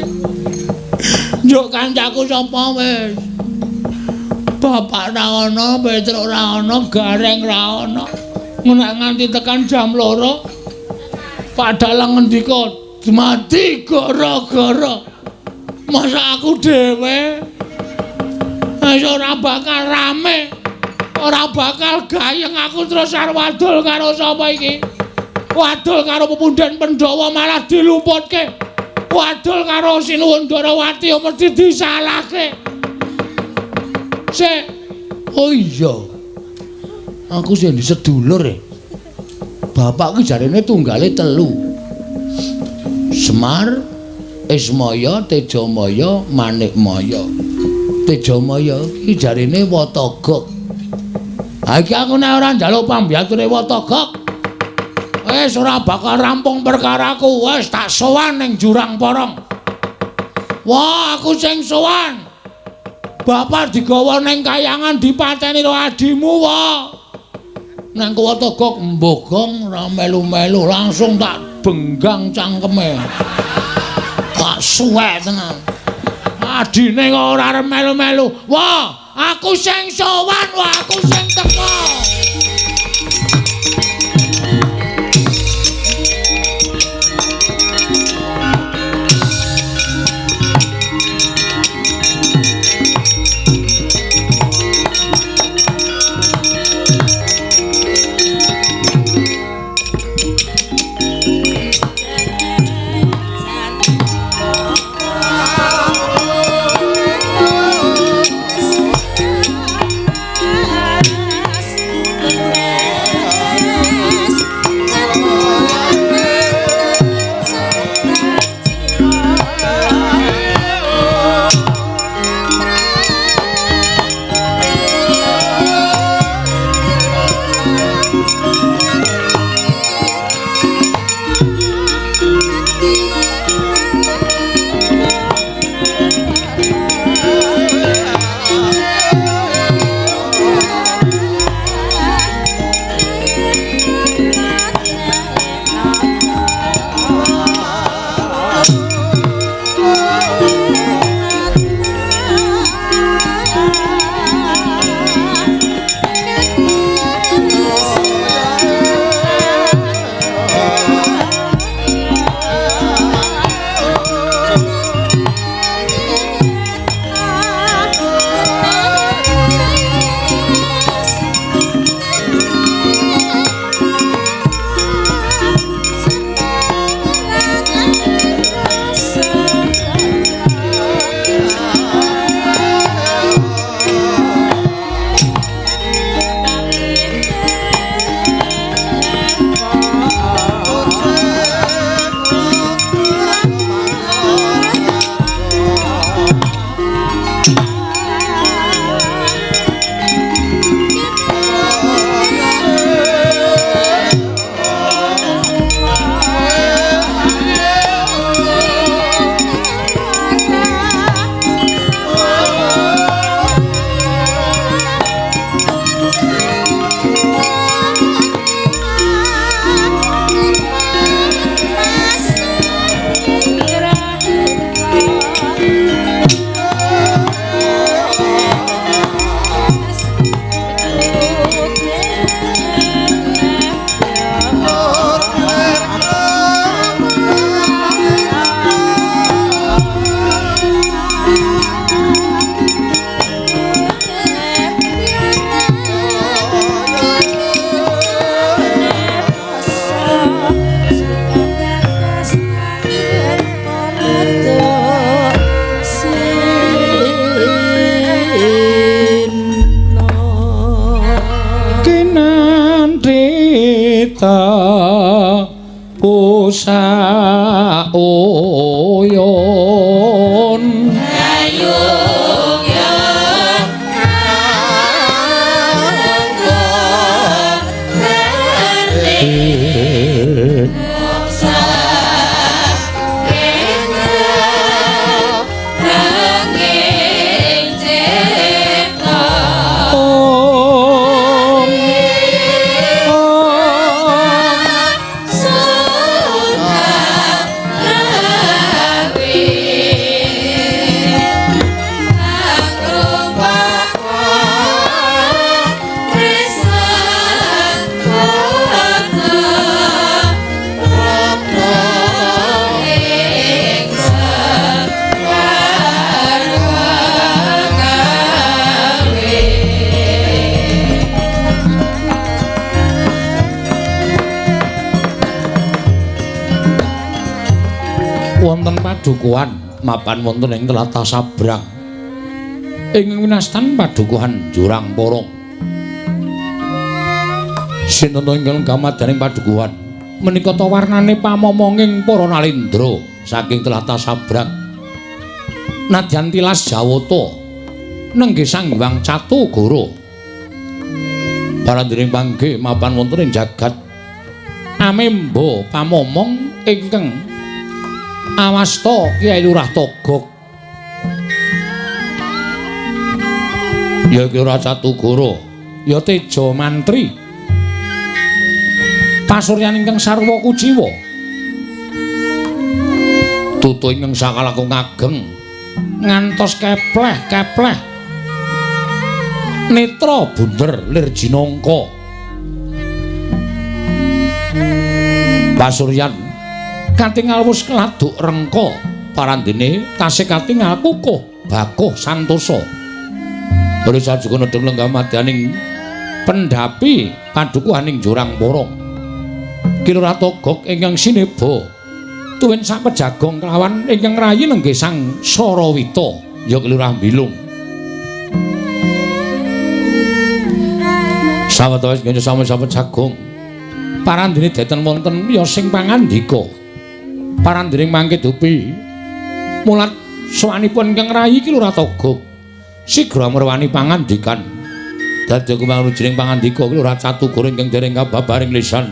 S1: Njuk kancaku sapa wis? Bapak ra ana, Petruk ra ana, Gareng ra ana. Nek nganti tekan jam 2 padahal ngendika mati gara-gara masa aku dhewe. Wis ora bakal rame. Ora bakal gayeng aku terus arep wadul karo sapa iki? Wadul karo Pepundhen Pandhawa malah dilumputke. Wadul karo Sinuwun Darawati mesti disalahke. Sik. Oh iya. Aku sing sedulur e. Bapak ki jarene tunggale 3. Semar, Ismaya, Tejamaya, Manikmaya. Tejamaya ki jarene Watagok. Ha iki aku nek ora njaluk pambiyature Watagok, wis ora bakal rampung perkaraku. Wis tak sowan ning Jurang Porong. Wah, aku sing sowan. Bapak digawa ning kayangan dipateni karo adimu wae. Nang Watagok mbogong ora melu-melu langsung tak benggang cangkeme. Tak suwek tenan. Adine kok ora arep melu-melu. Wah, aku sing sowan, wah aku sing teko. usa oyon wonten padukuhan mapan wonten ing tlatah Sabrang. Ing winastan padukuhan Jurang Porong. Sinten ingkang gamadaning padukuhan menika ta warnane pamomonging para nalendra saking tlatah Sabrang. Nadyan tilas Jawata nenggih Sang Hyang Catugara. Parandiring panggih mapan wonten ing jagat amemba pamomong ingkang awasta Kyai Lurah Togog. Ya Kyai Lurah Catugara, ya Teja Mantri. Pasuryan ingkang sarwa kuciwa. Tutu ingkang sakalakung ageng ngantos kepleh-kepleh. Netra bunder lir jinangka. Pasuryan katingal wus keladuk rengka parandene tasih katingal kukuh bakuh santosa. Ora sajuga nedheng lenggah madyaning pendhapi padukuhaning Jurang Porong. Ki Lurah Togog ingkang sineba tuwin sak pejagong kelawan ingkang rayi nenggih Sang Sarawita ya Ki Lurah Bilung. Sawetawis nggih sami-sami jagung. Parandene deten wonten ya sing pangandika. Parandening mangke dupi mulat sawanipun ingkang rayi Ki Lurah Togog sigra merwani pangandikan. Dadi kumangujining pangandika Ki Lurah Catugara ingkang dereng kababaring lisan.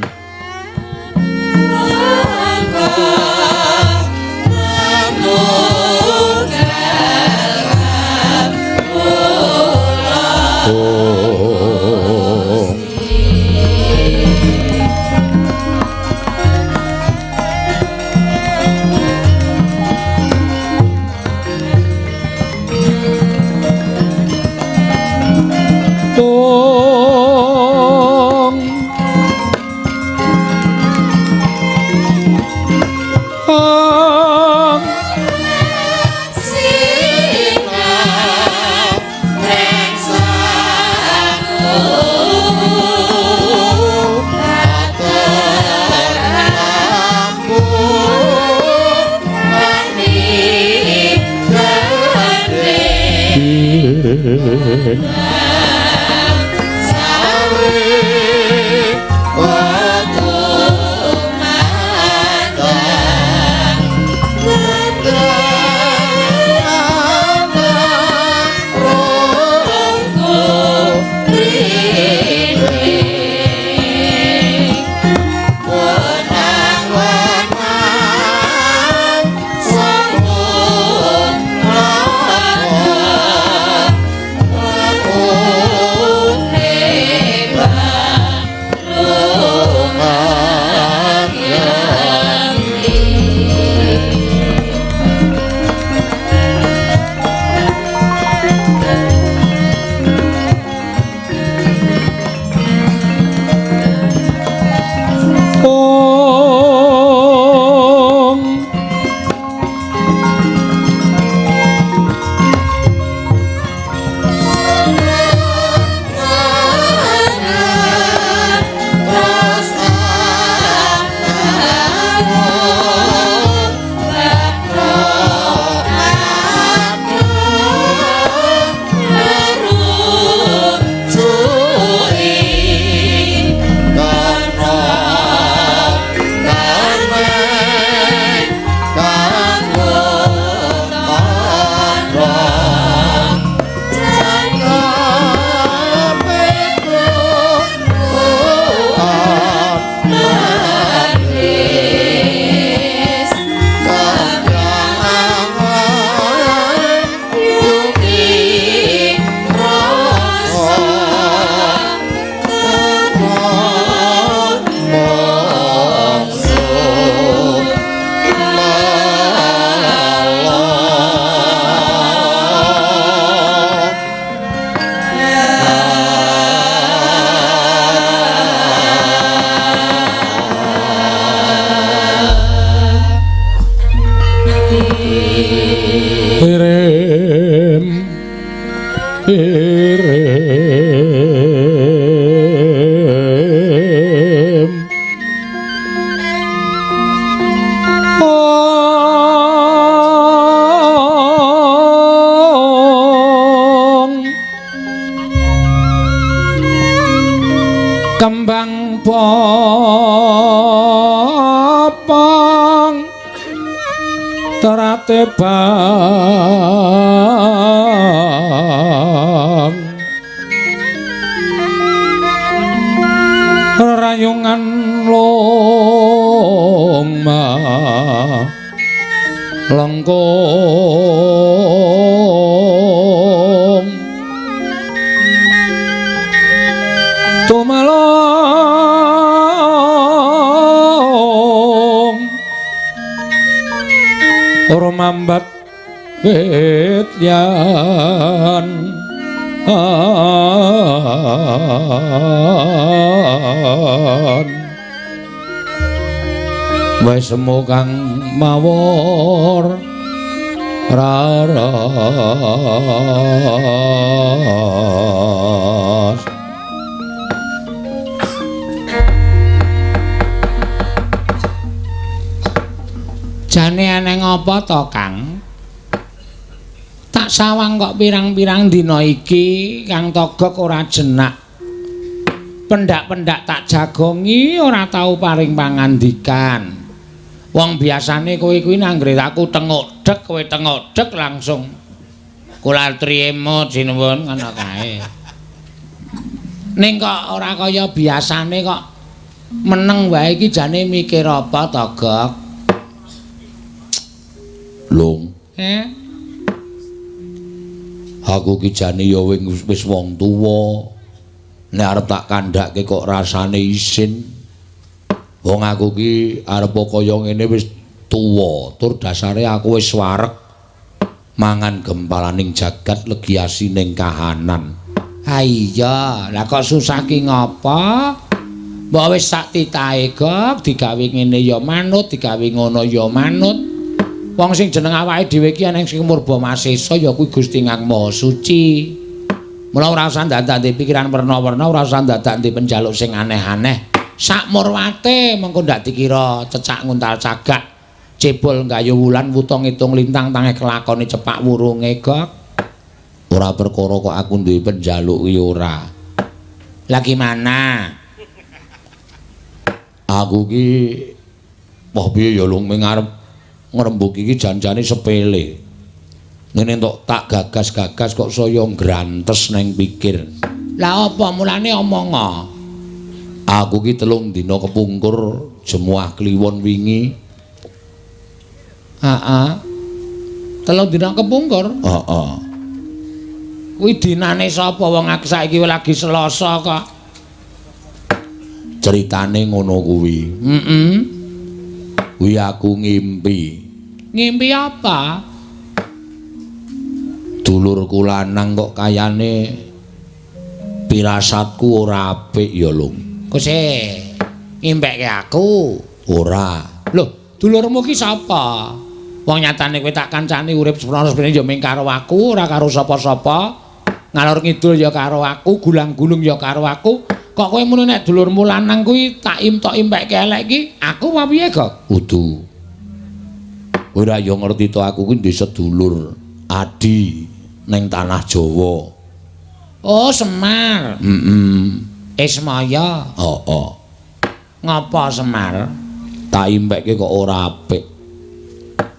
S1: kembang popong terate bang rayungan longma lengkung tumalong rumambat wetyan wis semu kang mawur raras jane eneng apa to Kang tak sawang kok pirang-pirang dina iki Kang Togog ora jenak pendak-pendak tak jagongi ora tau paring pangandikan wong biasane kowe kuwi nanggre aku tengok-dek kowe tengok-dek langsung kula triyema jinuwun ngono kae ning kok ora kaya biasane kok meneng wae iki jane mikir apa Togog Lung aku ki jane ya wis wong tuwa nek arep tak kandhake kok rasane isin wong aku ki arep kaya ngene wis tuwa tur dasare aku wis wareg mangan gempalaning jagat legiasining kahanan ha iya lah kok susah ki ngapa mbok wis sak titahe Gog digawe ngene ya manut digawe ngono ya manut wong sing jeneng awake dhewe iki ana sing murba masesa ya kuwi Gusti Kang Maha Suci. Mula ora usah ndandak pikiran werna-werna, ora usah ndandak penjaluk sing aneh-aneh. Sak murwate mengko ndak dikira cecak nguntal cagak. Cebol nggayu wulan wuta ngitung lintang tangi kelakone cepak wurunge Gog. Ora perkara kok aku duwe penjaluk kuwi ora. Lah gimana? Aku ki wah piye ya lung ngarep ngrembug iki janjane sepele. Ngene entuk tak gagas-gagas kok saya ngrantes neng pikir. Lah apa mulane omonga? Aku ki 3 dina kepungkur jemuah kliwon wingi. Heeh. 3 dina kepungkur? Heeh. Kuwi dinane sapa wong aku saiki lagi Selasa kok. Ceritane ngono kuwi. Heeh. Kuwi aku ngimpi. Ngimpi apa? Dulurku lanang kok kayane pirasatku ora apik ya, Lung. Kose ngimpekke aku? Ora. Loh, dulurmu ki sapa? Wong nyatane kowe tak kancani urip seprono-seprene ya mung karo aku, ora karo sapa-sapa. Ngalor ngidul ya karo aku, gulang-gulung ya karo aku. Kok kowe muni nek dulurmu lanang kuwi tak impekke elek iki, aku apa piye, Gog? Kudu. Ora yo ngerti to aku kuwi ndek sedulur Adi ning tanah Jawa. Oh, Semar. Ismaya. Heeh. Ngapa Semar? Tak impekke kok ora apik.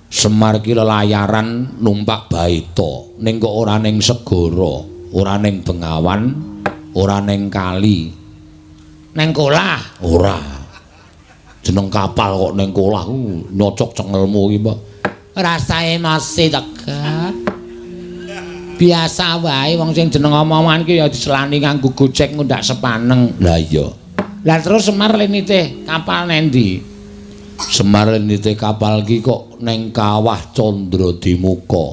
S1: Semar ki lelayaran numpak baita, ning kok ora ning segara, ora ning bengawan, ora ning kali. Ning kolah? Ora. Jeneng kapal kok ning kolah nyocok cengelmu iki, Pak. Rasa emosi tegak. Biasa wae wong sing jeneng omongan ki ya diselani nganggo gojek ngundak sepaneng. Lah iya. Lah terus Semar lenite kapal nendi? Semar lenite kapal ki kok ning kawah Candradimuka.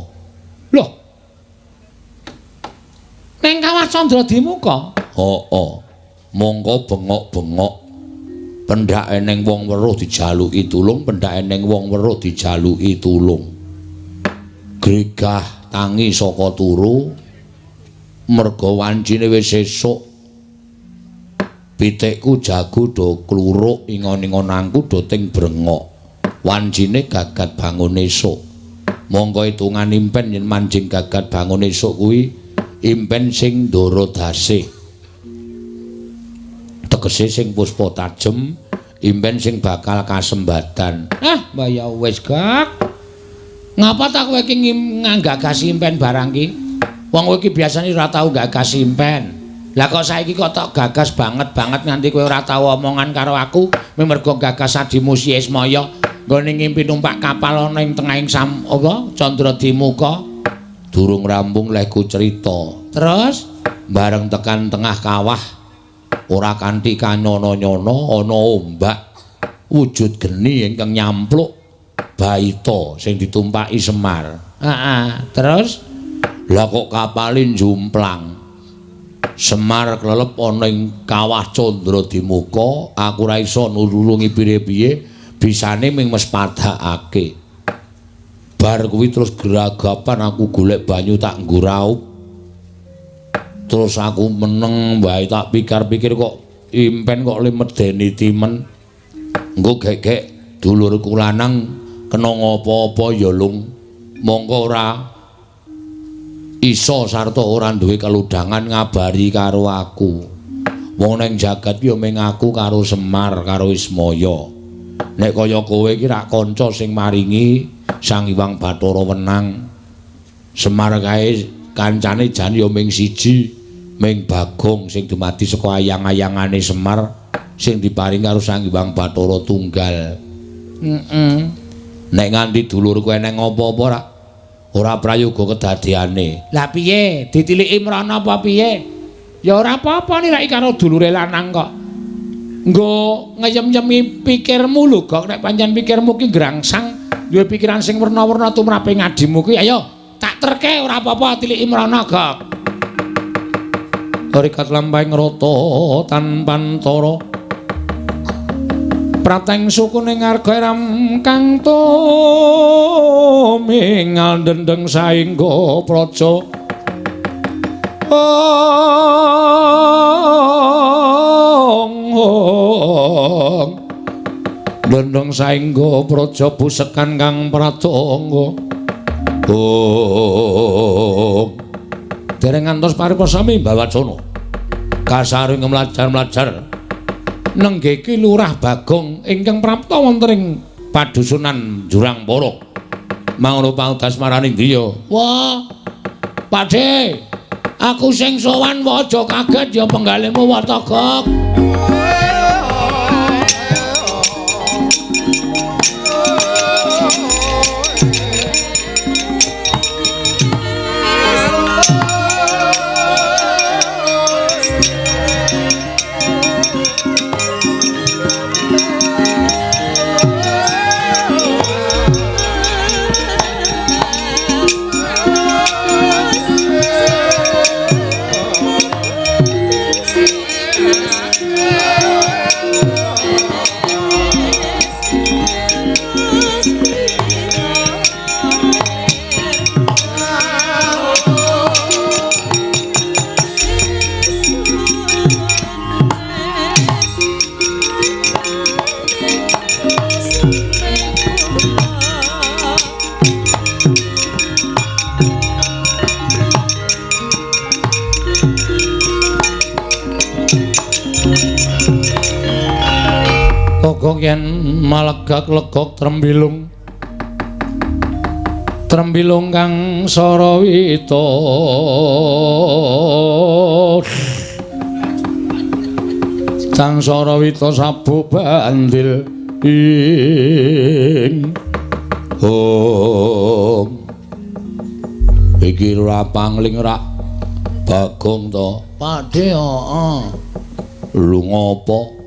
S1: Loh. Ning kawah Candradimuka? Heeh. Mongko bengok-bengok pendhake ning wong weruh dijaluki tulung, pendhake ning wong weruh dijaluki tulung. Gregah tangi saka turu merga wancine wis esuk. Pitikku jago do kluruk ingon-ingonanku do ting brengok. Wancine gagat bangun esuk. Mongko hitungan impen yen manjing gagat bangun esuk kuwi impen sing ndara dasih. tegese sing puspa tajem impen sing bakal kasembadan. Mbah ya wis Gak. Ngapa tak kowe iki nggagas impen barang ki? Wong kowe iki biasane ora tau gagas impen. Lah kok saiki kok tok gagas banget nganti kowe ora tau omongan karo aku, mergo gagas adimu Si Ismaya nggone ngimpi numpak kapal ana ing tengahing Candra-Dimuka. Durung rampung lehku cerita. Terus bareng tekan tengah kawah ora kanthi kanyono-nyono ana ombak wujud geni ingkang nyampluk Baita sing ditumpaki Semar. Terus lah kok kapalin jumplang. Semar klelep ana ing kawah Candra-Dimuka, aku ora iso nulungi piye-piye, bisane ming mes padhakake. Bar kuwi terus geragapan aku golek banyu tak nggo raup. Terus aku meneng wae tak pikir-pikir kok impen kok le medeni timen. Engko gek-gek dulurku lanang kena ngopo-opo ya lung. Mongko ora iso sarta ora duwe keludhangan ngabari karo aku. Wong ning jagat ya mung aku karo Semar karo Ismaya. Nek kaya kowe iki rak kanca sing maringi Sang Hyang Bathara wenang. Semar kae kancane jan ya mung siji, mung Bagong sing dumadi saka ayang-ayangane Semar sing diparing karo Sang Hyang Bathara tunggal. Nek nganti dulurku eneng apa-apa ora prayoga kedadeane. Lah piye? Ditiliki mrana apa piye? Ya ora apa-apa niraki karo dulure lanang kok. Nggo ngeyem-yemi pikirmu lho, Gok. Nek pancen pikirmu ki grangsang, duwe pikiran sing werna-werna tumrape ngadimu ki, ayo tak terke ora apa-apa tiliki mrana, Gok. Rikat lampahing rata tanpa antara. Prateng sukuning arga kang tumingal dendeng saengga praja. Dendeng saengga praja busekan kang pratangga. Dereng ngantos paripasami Mbawacana. Kasaring mlajar-mlajar nenggeki Lurah Bagong ingkang prapta wonten ing padusunan Jurang Para. Mangono pautas marani griya. Wah, Pakde, aku sing sowan wae aja kaget ya penggalemu wata Gok. Yen malegak legok trembilung kang sarawita sang sarawita sabu bandil ing iki ora pangling rak Bagong to Pakde. Lu ngopo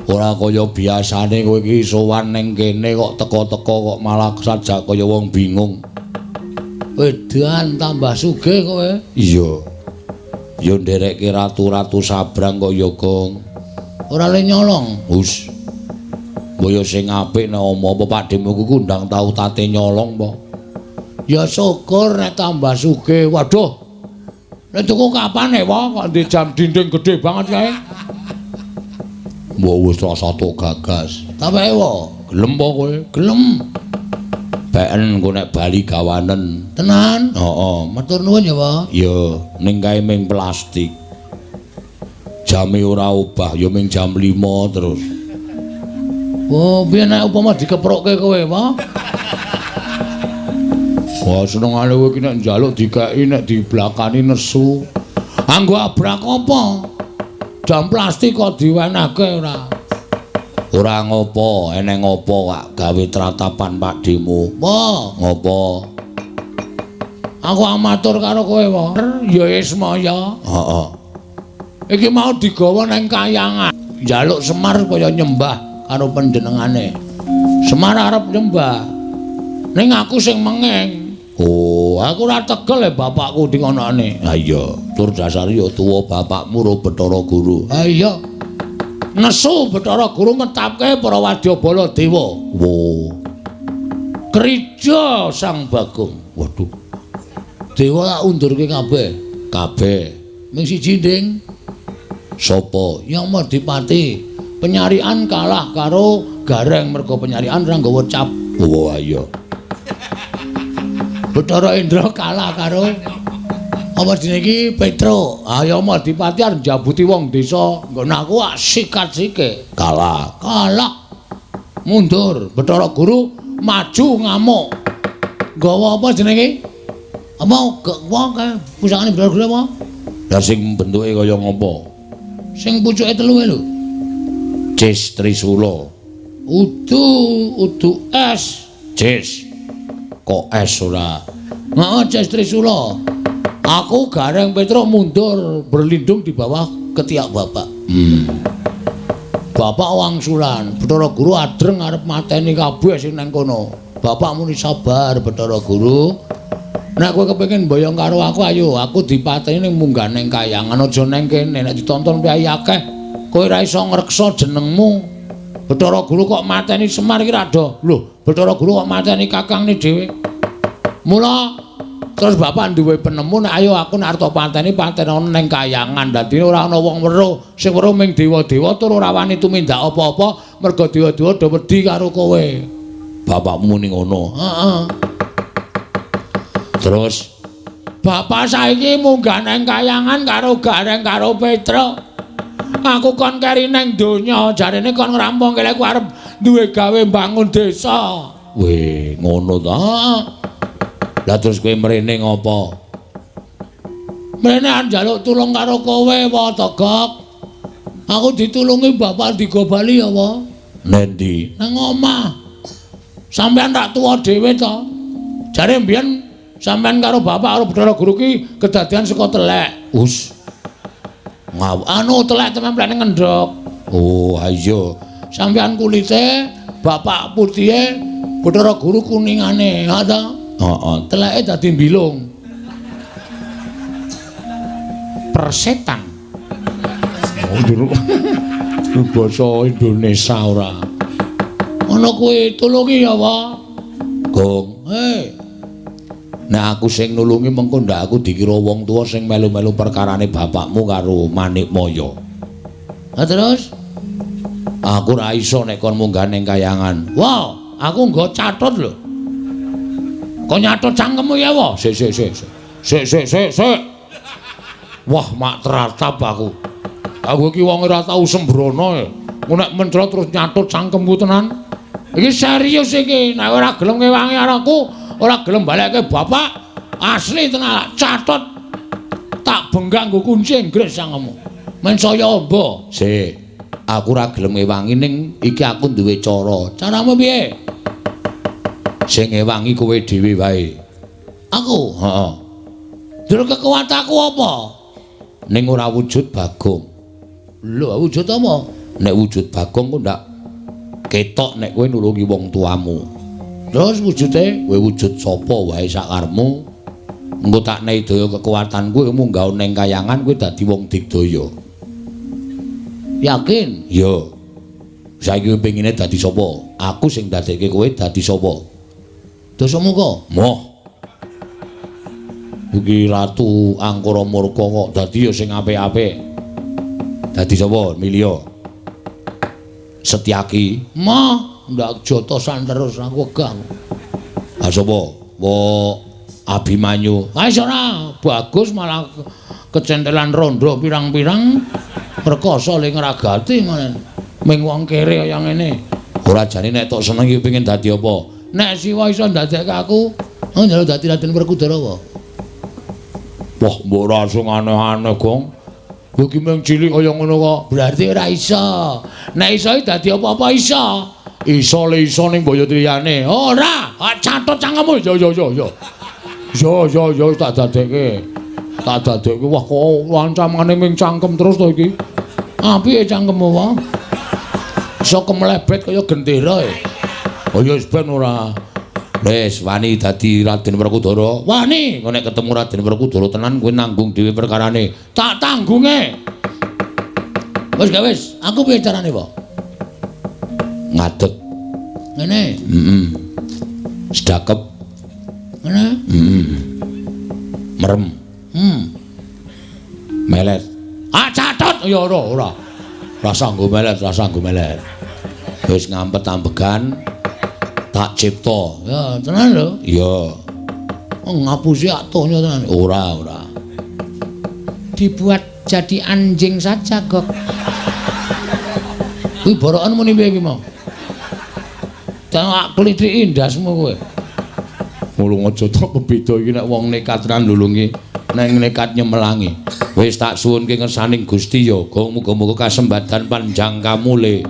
S1: ora kaya biasane kowe iki sowan ning kene kok teka-teka kok malah sajak kaya wong bingung. Edan tambah sugih kowe. Iya. Ya nderekke ratu-ratu sabrang kok ya, Gong. Ora le nyolong. Hus. Mbaya sing apik nek apa Pakdemu ku ndang tau tate nyolong apa. Ya syukur nek tambah sugih. Waduh. Nek tuku kapan kok di jam dinding gede banget kae. Mbok wis rasa tok gagas. Tapi wae, gelem apa kowe? Gelem. Beken engko nek bali gawanen. Tenan? Heeh. Matur nuwun ya, Pak. Iya, ning kae ming plastik. Jame ora obah, ya ming jam 5 terus. Oh, piye nek upama dikeprokke kowe, apa? Wah, senengane kowe iki nek njaluk dikeki nek diblakani nesu. Anggo abrak apa? Jam plastik kok diwenehke ora. Ora ngopo, eneng ngopo Kak gawe tratapan Pak Demo. Apa? Ngopo? Aku amatur karo kowe wae. Ya Ismaya. Heeh. Iki mau digawa nang kayangan. Njaluk Semar kaya nyembah karo panjenengane. Semar arep nyembah. Ning aku sing mengeng. Oh, aku ora tegel ya bapakku dingonane. Ha iya, tur dasar ya tuwa bapakmu ro Bathara Guru. Ha iya. Nesu Bathara Guru ngetapke para wadyabala dewa. Wo. Krija Sang Bagong. Waduh. Dewa tak undurke kabeh. Kabeh. Ming siji nding. Sapa? Yang Madipati. Penyarian kalah karo Gareng mergo penyarian ra nggawa cap. Oh iya. Bathara Indra kalah karo apa jenenge iki Petro. Ayo Madipati arep njabuti wong desa. Nggon aku sikat-sike. Kalah. Mundur. Bathara Guru maju ngamuk. Nggawa apa jenenge? Apa wong kae pusakane Bathara Guru apa? Lah sing bentuke kaya ngopo? Sing pucuke telu lho. Cis Trisula. Udu es. Cis. Kok es ora? Heeh, Cis Trisula. Aku Gareng Petro mundur berlindung di bawah ketiak bapak. Bapak wangsulan, Bathara Guru adreng arep mateni kabeh sing nang kono. Bapak muni sabar Bathara Guru. Nek kowe kepengin mboyong karo aku ayo, aku dipateni ning munggah ning kayangan aja ning kene. Nek ditonton piye akeh, kowe ora iso ngreksa jenengmu. Bathara Guru kok mateni Semar iki ra do. Lho, Bathara Guru kok mateni kakangne dhewe. Mula terus bapak duwe penemu nek ayo aku nek arep pateni ana ning kayangan. Dadi ora ana wong weruh, sing weruh ming dewa-dewa tur ora wani tumindak apa-apa mergo dewa-dewa do wedi karo kowe. Bapakmu muni ngono. Heeh. Terus bapak saiki munggah nang kayangan karo Gareng karo Petro. Aku kon keri nang donya, jarene kon ngrampungke lek arep duwe gawe bangun desa. Weh, ngono ta? Lah terus kowe mrene ngopo? Mrene njaluk tulung karo kowe apa Togok? Aku ditulungi bapak digobali apa? Nendi? Nang omah. Sampeyan tak tuwa dhewe to. Jare mbiyen sampeyan karo bapak karo Bathara Guru ki kedadian saka telek. Us. Anu telek templene ngendhok. Oh, iya. Sampeyan kulite, bapak putihe, Bathara Guru kuningane, ha ta? Heeh, teleke dadi mbilung. Persetan. Oh, jero. Basa Indonesia ora. Ana kowe tulungi ya, Pak? Gong. Nah aku sing nulungi mengko ndak aku dikira wong tuwa sing melu-melu perkarane bapakmu karo Manikmaya. Lah terus aku ora iso nek kon munggah ning kayangan. Wow, aku nggo catet lho. Kok nyatet cangkemmu ya, wa? Sik. Wah, mak teratap aku. Aku iki wong ora tau sembrono ya. Nek mentro terus nyatet cangkemku tenan. Iki serius iki. Nek ora gelem ngewangi aku, ora gelem balekke bapak, asli tenan catet. Tak benggang nggo kunci Inggris sangemu. Men saya amba. Sik. Aku ora gelem ngewangi ning iki aku duwe cara. Caramu piye? Sing ngewangi kowe dhewe wae. Aku? Heeh. Dur kekuatanku apa? Ning ora wujud Bagong. Lho, wujud apa? Nek wujud Bagong kok ndak ketok nek kowe nulungi wong tuamu. Terus wujude kowe wujud sapa wae sakarepmu. Engko tak nehi daya kekuatanku munggah ning kayangan kowe dadi wong digdaya. Yakin? Yo. Saiki kowe pengine dadi sapa? Aku sing dadekke kowe dadi sapa? Dosamu kok? Moh. Iki Ratu Angkara Murka kok dadi ya sing apik-apik. Dadi sapa? Milya. Setyaki. Moh, ndak jotosan terus aku wegah. Ah sapa? Abimanyu. Ah ora, bagus malah kecentelan rondo pirang-pirang. Perkoso ling ngragati ngono. Ming wong kere kaya ngene. Ora jane nek tok seneng iki pengin dadi apa? Nek siwa iso ndadekke aku, njaluk dadi Raden Werkudara wae. Wah, mbok ora sing aneh-aneh, Gong. Kowe ki mung cilik kaya ngono kok. Berarti ora iso. Nek iso dadi apa-apa iso. Iso le iso ning Boyotriyane. Ora, catet cangkemmu. Yo. Yo tak dadekke. Tak dadekke. Wah, kok lancamane ming cangkem terus to iki. Apike cangkemmu wae? Iso kemlebet kaya gendera. Oh ya wis ben ora. Wis wani dadi Raden Werkudara. Wani, kok nek ketemu Raden Werkudara tenan kowe nanggung dhewe perkarane. Tak tanggunge. Wis, aku piye carane, Pak? Ngadeg. Ngene. Sedakep. Ngene. Merem. Melet. Ah, catet. Ya ora. Rasa nggo melet. Wis ngampet ambegan tak cipta. Ya, tenan lho. Iya. Ngapusi aktonya tenan. Ora. Dibuat jadi anjing saja, Gok. Kuwi borokan muni piye iki mau? Tak klithiki ndasmu kowe. Mulung aja tok kebeda iki nek wong nekat tenan nulungi, nek nekat nyemelangi. Wis tak suwunke ngersaning Gusti ya, Gong, muga-muga kasembatan panjang kamule.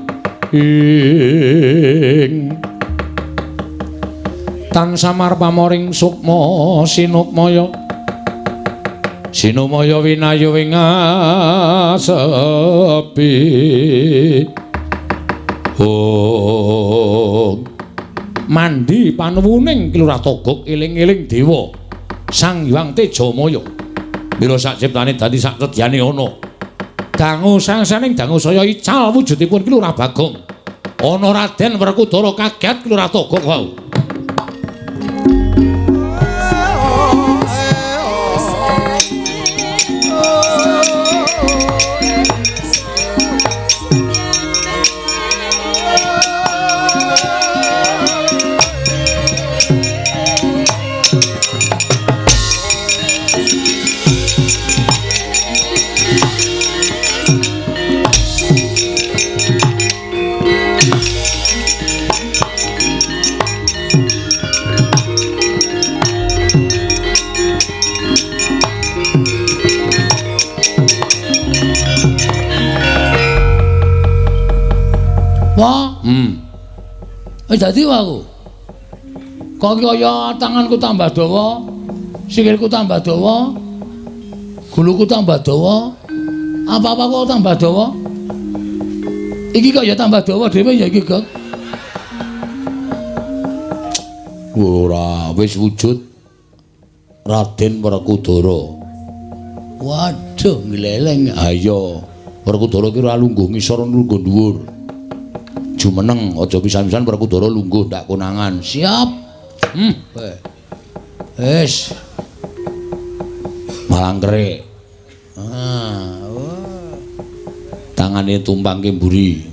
S1: Tan samar pamoring sukma sinupmaya winayu wingasepi mandi panuwuning Kilurah Togog eling-eling dewa Sang Hyang Tejamaya mila sak ciptane dadi sak tedyane ana dangu sangsaning dangu saya ical wujudipun Kilurah Bagong ana Raden Werkudara kaget Kilurah Togog wau. Wah, dadi aku. Kok kaya tanganku tambah dawa, sikilku tambah dawa, guluku tambah dawa, apa-apa kok tambah dawa. Iki kok ya tambah dawa dhewe ya iki, Gok. Ora, wis wujud Raden Werkudara. Waduh, ngleleng. Ayo, Werkudara ki ora lungguh ngisor lungguh dhuwur. Jumeneng aja pisan-pisan Werkudara lungguh ndak konangan. Siap. Wis. Malangkre. Tangane tumpangke mburi.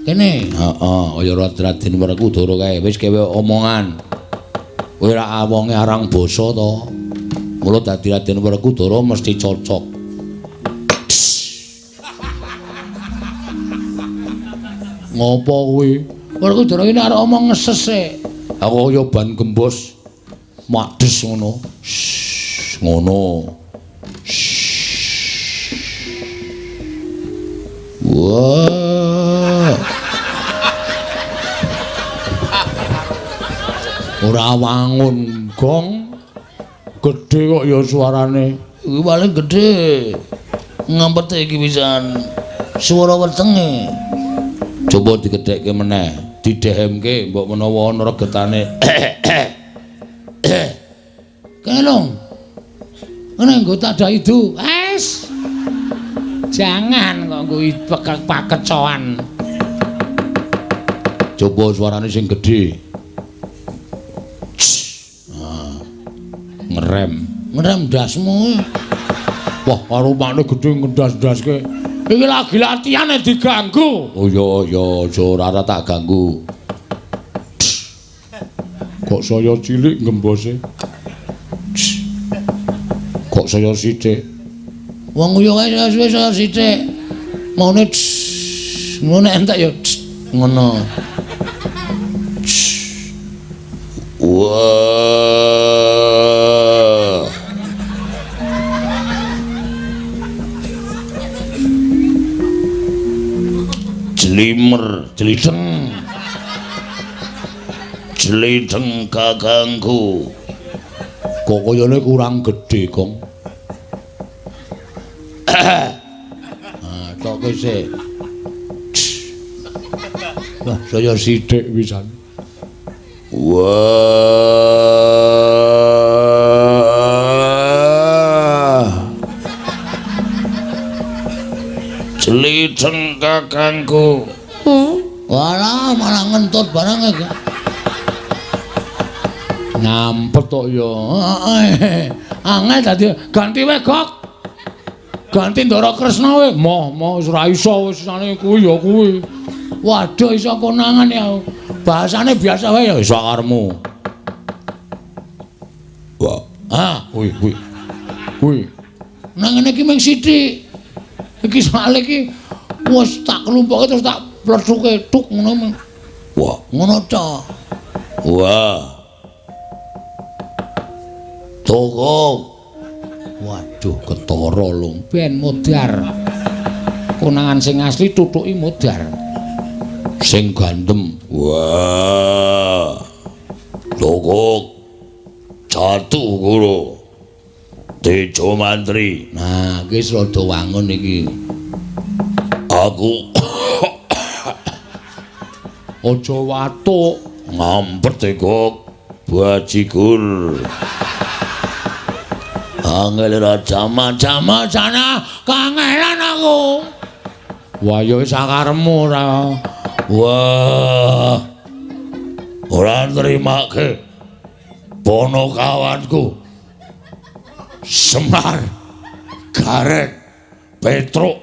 S1: Kene. Heeh, kaya Raden Werkudara kae wis kewe omongan. Kowe ra awonge arang basa to. Mula dadi Raden Werkudara mesti cocok. Ngopo kuwi? Werkudara iki arep omong ngesese. Aku kaya ban gembos madhes ngono. Ngono. Wah. Ora wangun, Gong. Gedhe kok ya suarane. Iki paling gedhe. Ngampete iki pisan. Swara wetenge. Coba digedhekke meneh, didehemke mbok menawa ana regetane. Kelong. Ngene nggo tak daidu. Wes. Jangan kok nggo pakecoan. Coba suarane sing gedhe. Ngerem ndasmu. Wah, karo makne gedhe ngendas-ndaske. Iki lagi latihan diganggu. Oh ya, ora tak ganggu. Kok saya cilik ngembose. Kok saya sithik. Wong yo wis sithik. Maune ngono entek yo ngono. Wah. Jlimer, jlideng. Jlideng kakangku. Kok koyone kurang gedhe, Kong. Tok sik. Wah, saya sithik pisan. Wah. Jlideng kakangku. Walah, malah ngentut barang iki. Nampet tok ya. Angel dadi ganti wae, Gok. Ganti Ndara Kresna wae. Moh wis ora iso wis sane kuwi ya kuwi. Waduh iso konangan ya. Bahasane biasa wae ya iso karmu. Wah, kuwi. Kuwi. Nang ngene iki mung sithik. Iki sale iki wis tak kelumpuke terus tak plethuke tuk ngono. Wah, ngono ta. Wah. Toko. Waduh, ketara lho, ben modar. Konangan sing asli tutuki modar. Sing gandem. Wah. Toko. Jatuh kulo. Tejo mantri. Nah, iki rada wangun iki. Aku aja watuk. Ngampet kok. Bajigur. Angel ra jama-jama sana kangelan aku. Wah ya wis sakaremu ra. Wah. Ora nrimake ponokawanku. Semar Garet Petruk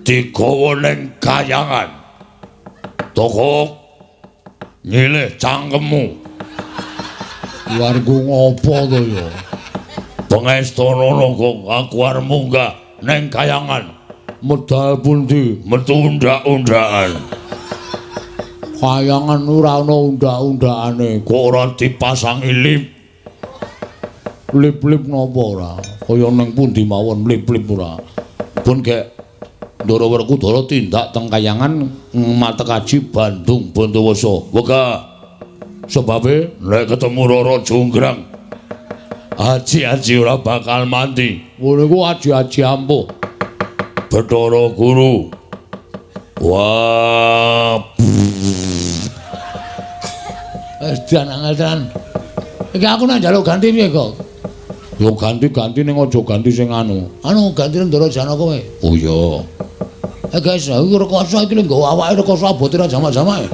S1: digawa ning kayangan. Toko nyilih cangkemmu. Warga ngopo to ya? Pengestono kok aku arep munggah ning kayangan. Medal pundi? Metu undak-undakan. Kayangan ora ana undak-undakane, kok ora dipasangi lip. Lip-lip napa ora? Kaya ning pundi mawon lip-lip ora. Pun gek Ndara Werkudara tindak teng kayangan Matekaji Bandung Bondowoso. Wega sebabe nek ketemu Rara Jonggrang Aji-aji ora bakal mandi. Ngono iku aji-aji ampuh. Bathara Guru. Wah. Wis dianang-anang. Iki aku nang njaluk ganti piye kok? Yo ganti-ganti ning aja ganti sing anu. Anu ganti Ndara Janaka wae. Oh iya. Guys, aku rekoso iki lho nggawa awake rekoso abote ra jamak-jamak.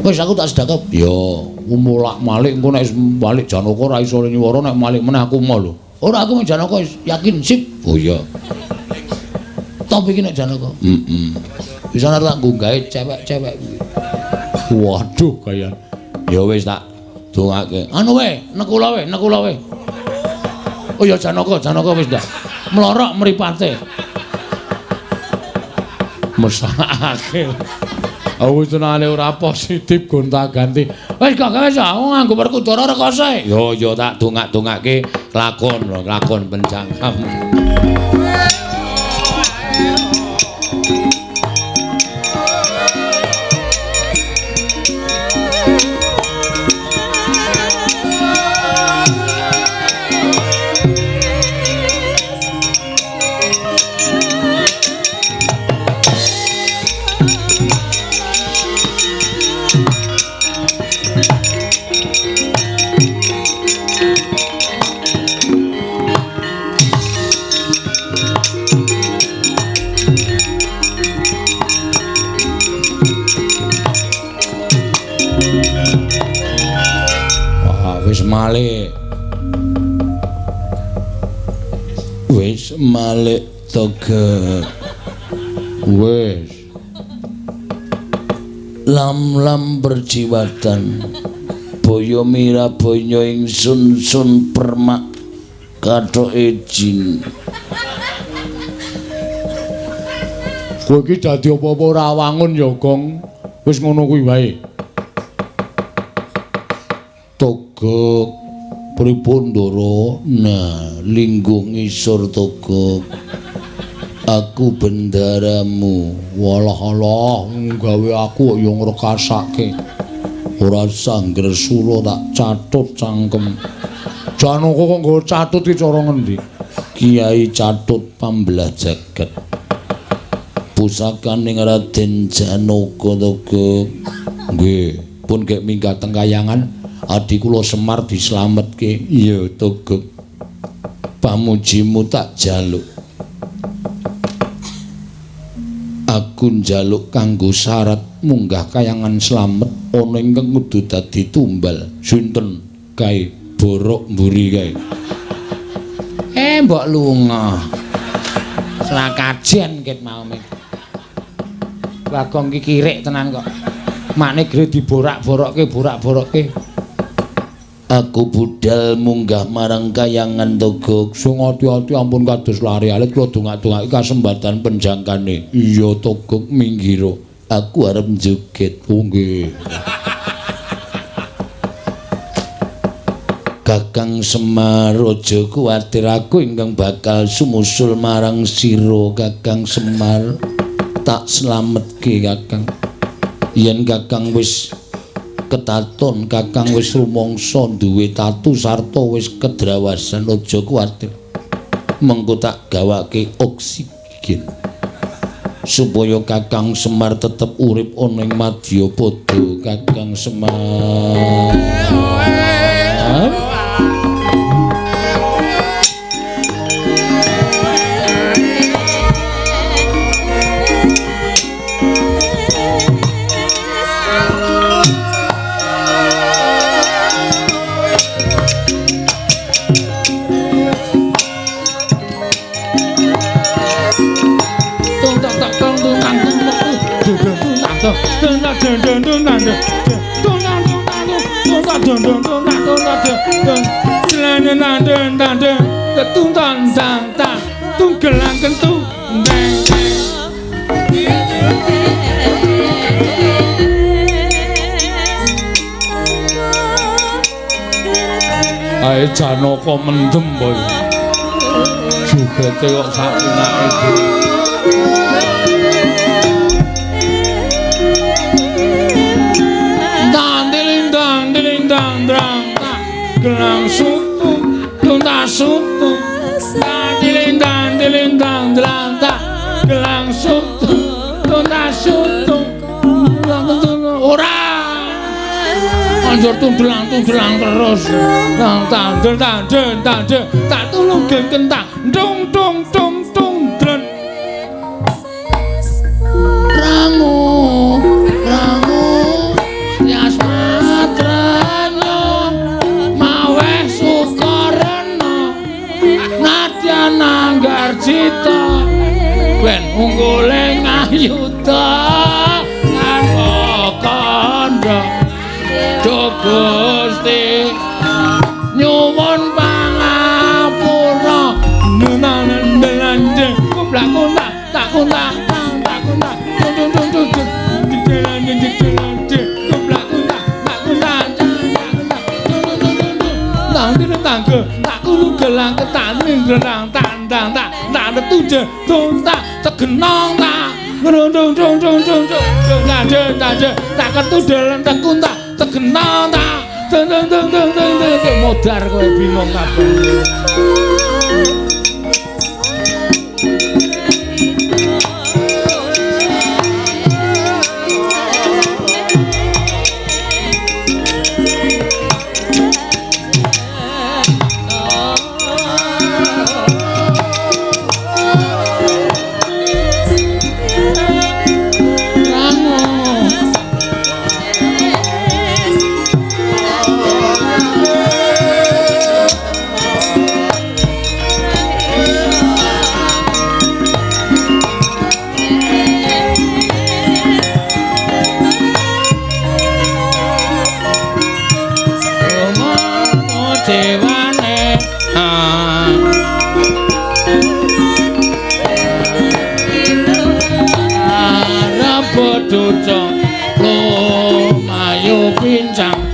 S1: Wis aku tak sedakep. Yo, mulak-malik engko nek balik Janaka ora iso nyuwara nek malik meneh aku mau lho. Ora aku mek Janaka yakin sip. Oh iya. Top iki nek Janaka. Bisa tak nggae cewek-cewek kuwi. Waduh kaya. Ya wis tak dongake. Anu wae, nekula wae. Oh ya Janaka wis ndak. Mlorok mripate. Mesake. Aku tenane ora positif gonta-ganti. Wis kok wis aku nganggo Werkudara rekoso. Yo tak dongak-dongake lakon pencangkam. Wis malik toga. Wis lam berjiwatan boyo mira boyo ingsun sun permak kathok ejin Kowe iki dadi apa-apa ora wangun ya, Gong. Wis ngono kuwi wae. Togok pripun Ndara? Nah, linggung ngisor Togok. Aku bendaramu. Walah-alah gawe aku ya ngrekasake. Ora sangger sura tak catut cangkem. Janaka kok nggo catut iki cara ngendi? Kiai Catut Pambelah Jagat. Pusakaning Raden Janaka Togok. Nggih, pun gek minggat teng kayangan adi kula Semar dislametke. Iya Togok. Pamujimu tak jaluk. Aku njaluk kanggo syarat munggah kayangan slamet ana ingkang kudu dadi tumbal. Sinten kae borok mburi kae. Mbok lunga. Slakajen ket mau mek. Bagong ki kirik tenan kok. Makne gre diborak-borokke. Aku budal munggah marang kayangan Togok. Sing ati-ati ampun kados lari alit kula dongak-dongaki kasembatan penjangkane. Iya Togok minggiro. Aku arep joget. Oh nggih. Kakang Semar aja kuwatir aku ingkang bakal sumusul marang sira Kakang Semar. Tak slametke Kakang. Yen Kakang wis ketaton, Kakang wis rumangsa duwe tatu sarta wis kedrawasan, aja kuwatir. Mengko tak gawake oksigen supaya Kakang Semar tetep urip ana ing Madyapada. Kakang Semar. Ae Janaka mendem boy. Jogete kok sak enake iki. Gelang sutung, tuntas sutung, dilindang, delanta. Gelang sutung, tuntas sutung, ora. Anjur tundelang terus. Tandel, tak tulung geng kentang, dung, dren. Rangu, ya smatranya. Nanggar cita ben unggule ngayuta kanggo kandha Gusti nyuwun pangapura nunandelanje kublakuna takuna gelang ketaning gerang tandang tak tuje tunta tegenong tak ngrundung tak ketudel tekunta tegenong tak modar kowe bingung kabeh. cucuk lumayu pincang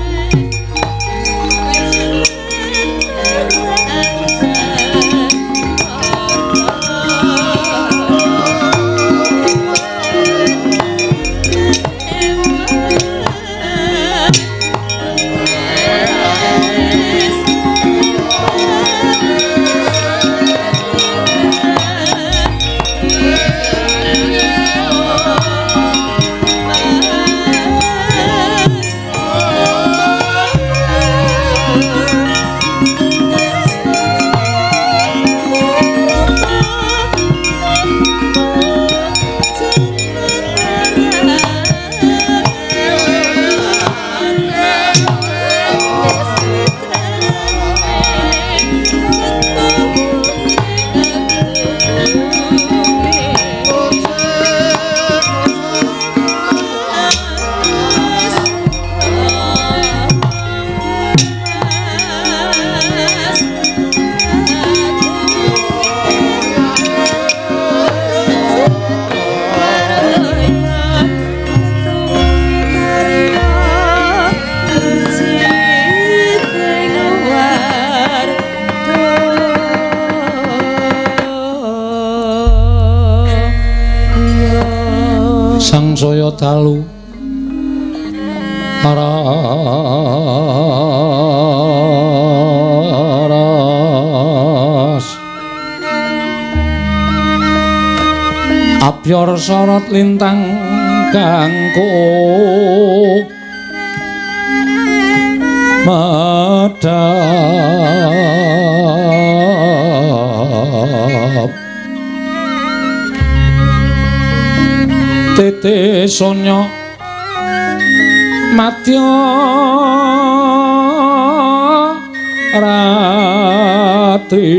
S1: sangsaya dalu aras apyor sorot lintang kangku madhap tete sonya madya rati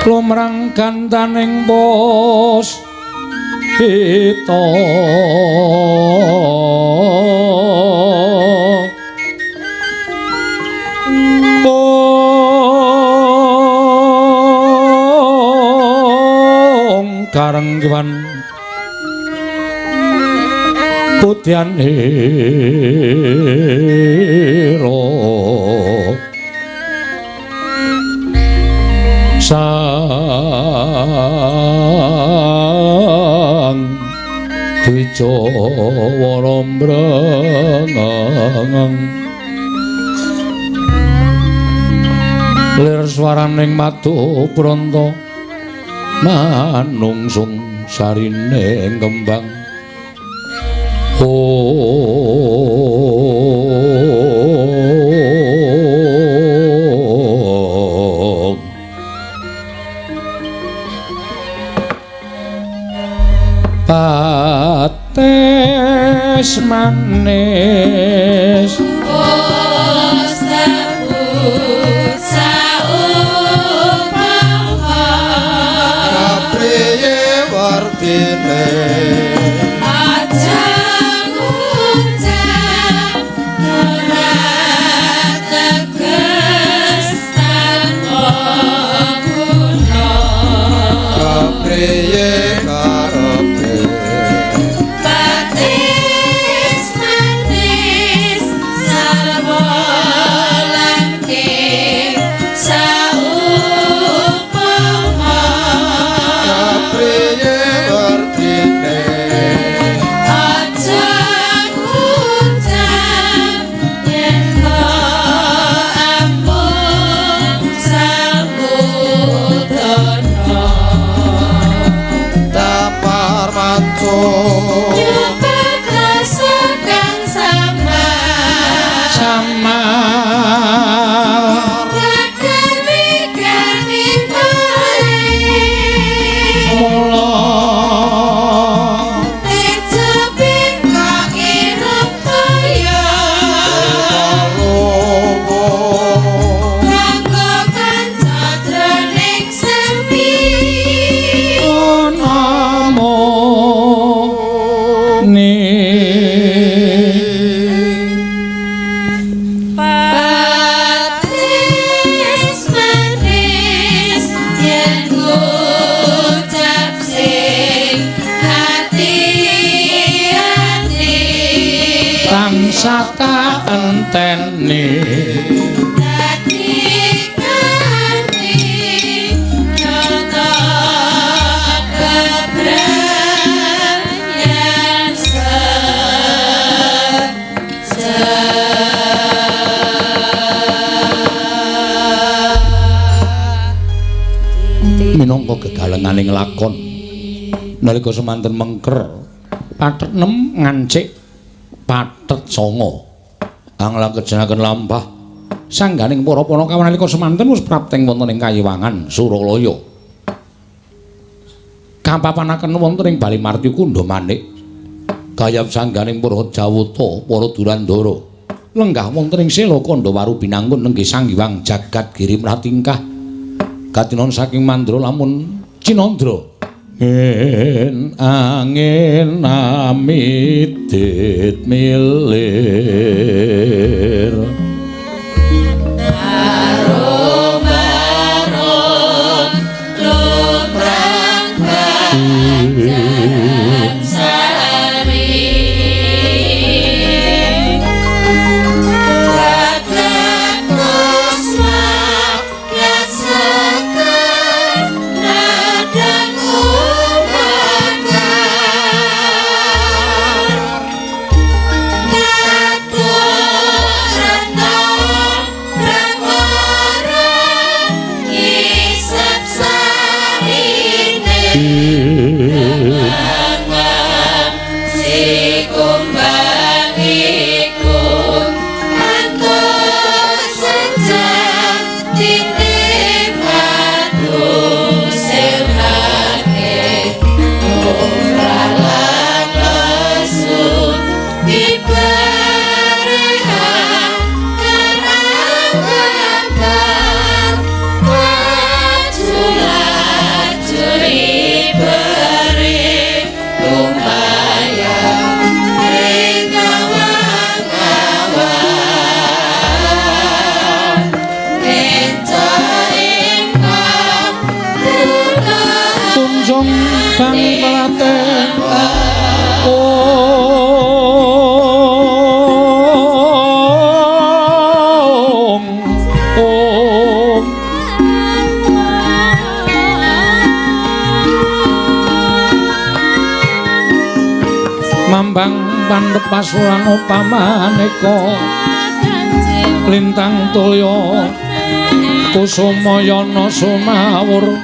S1: lumrang gandaning bos kita karenggiwan putyan hero sang Dwijawara mbrengeng lir swaraning madu pranta manungsung sarine kembang pates manis
S2: Priye wartine
S1: saka enteni minangka gegalenganing lakon nalika semanten mengker pathet 6 ngancik pathet 9 anglang kejenaken lampah sangganing para panaka nalika semanten wis prapteng wonten ing Kayiwangan Suralaya kapapanaken wonten ing Balimarti Kundha Manik gayab sangganing para Jawata para Durandara lenggah wonten ing Sela Kandawaru binangun nenggih Sang Hyang Jagat Giri Mratingkah katinon saking Mandra lamun Cinandra angin amitit milir arum-arum lumrang badan sari Pandhep pasuran upamaneka lintang tulya kusumayana sumawur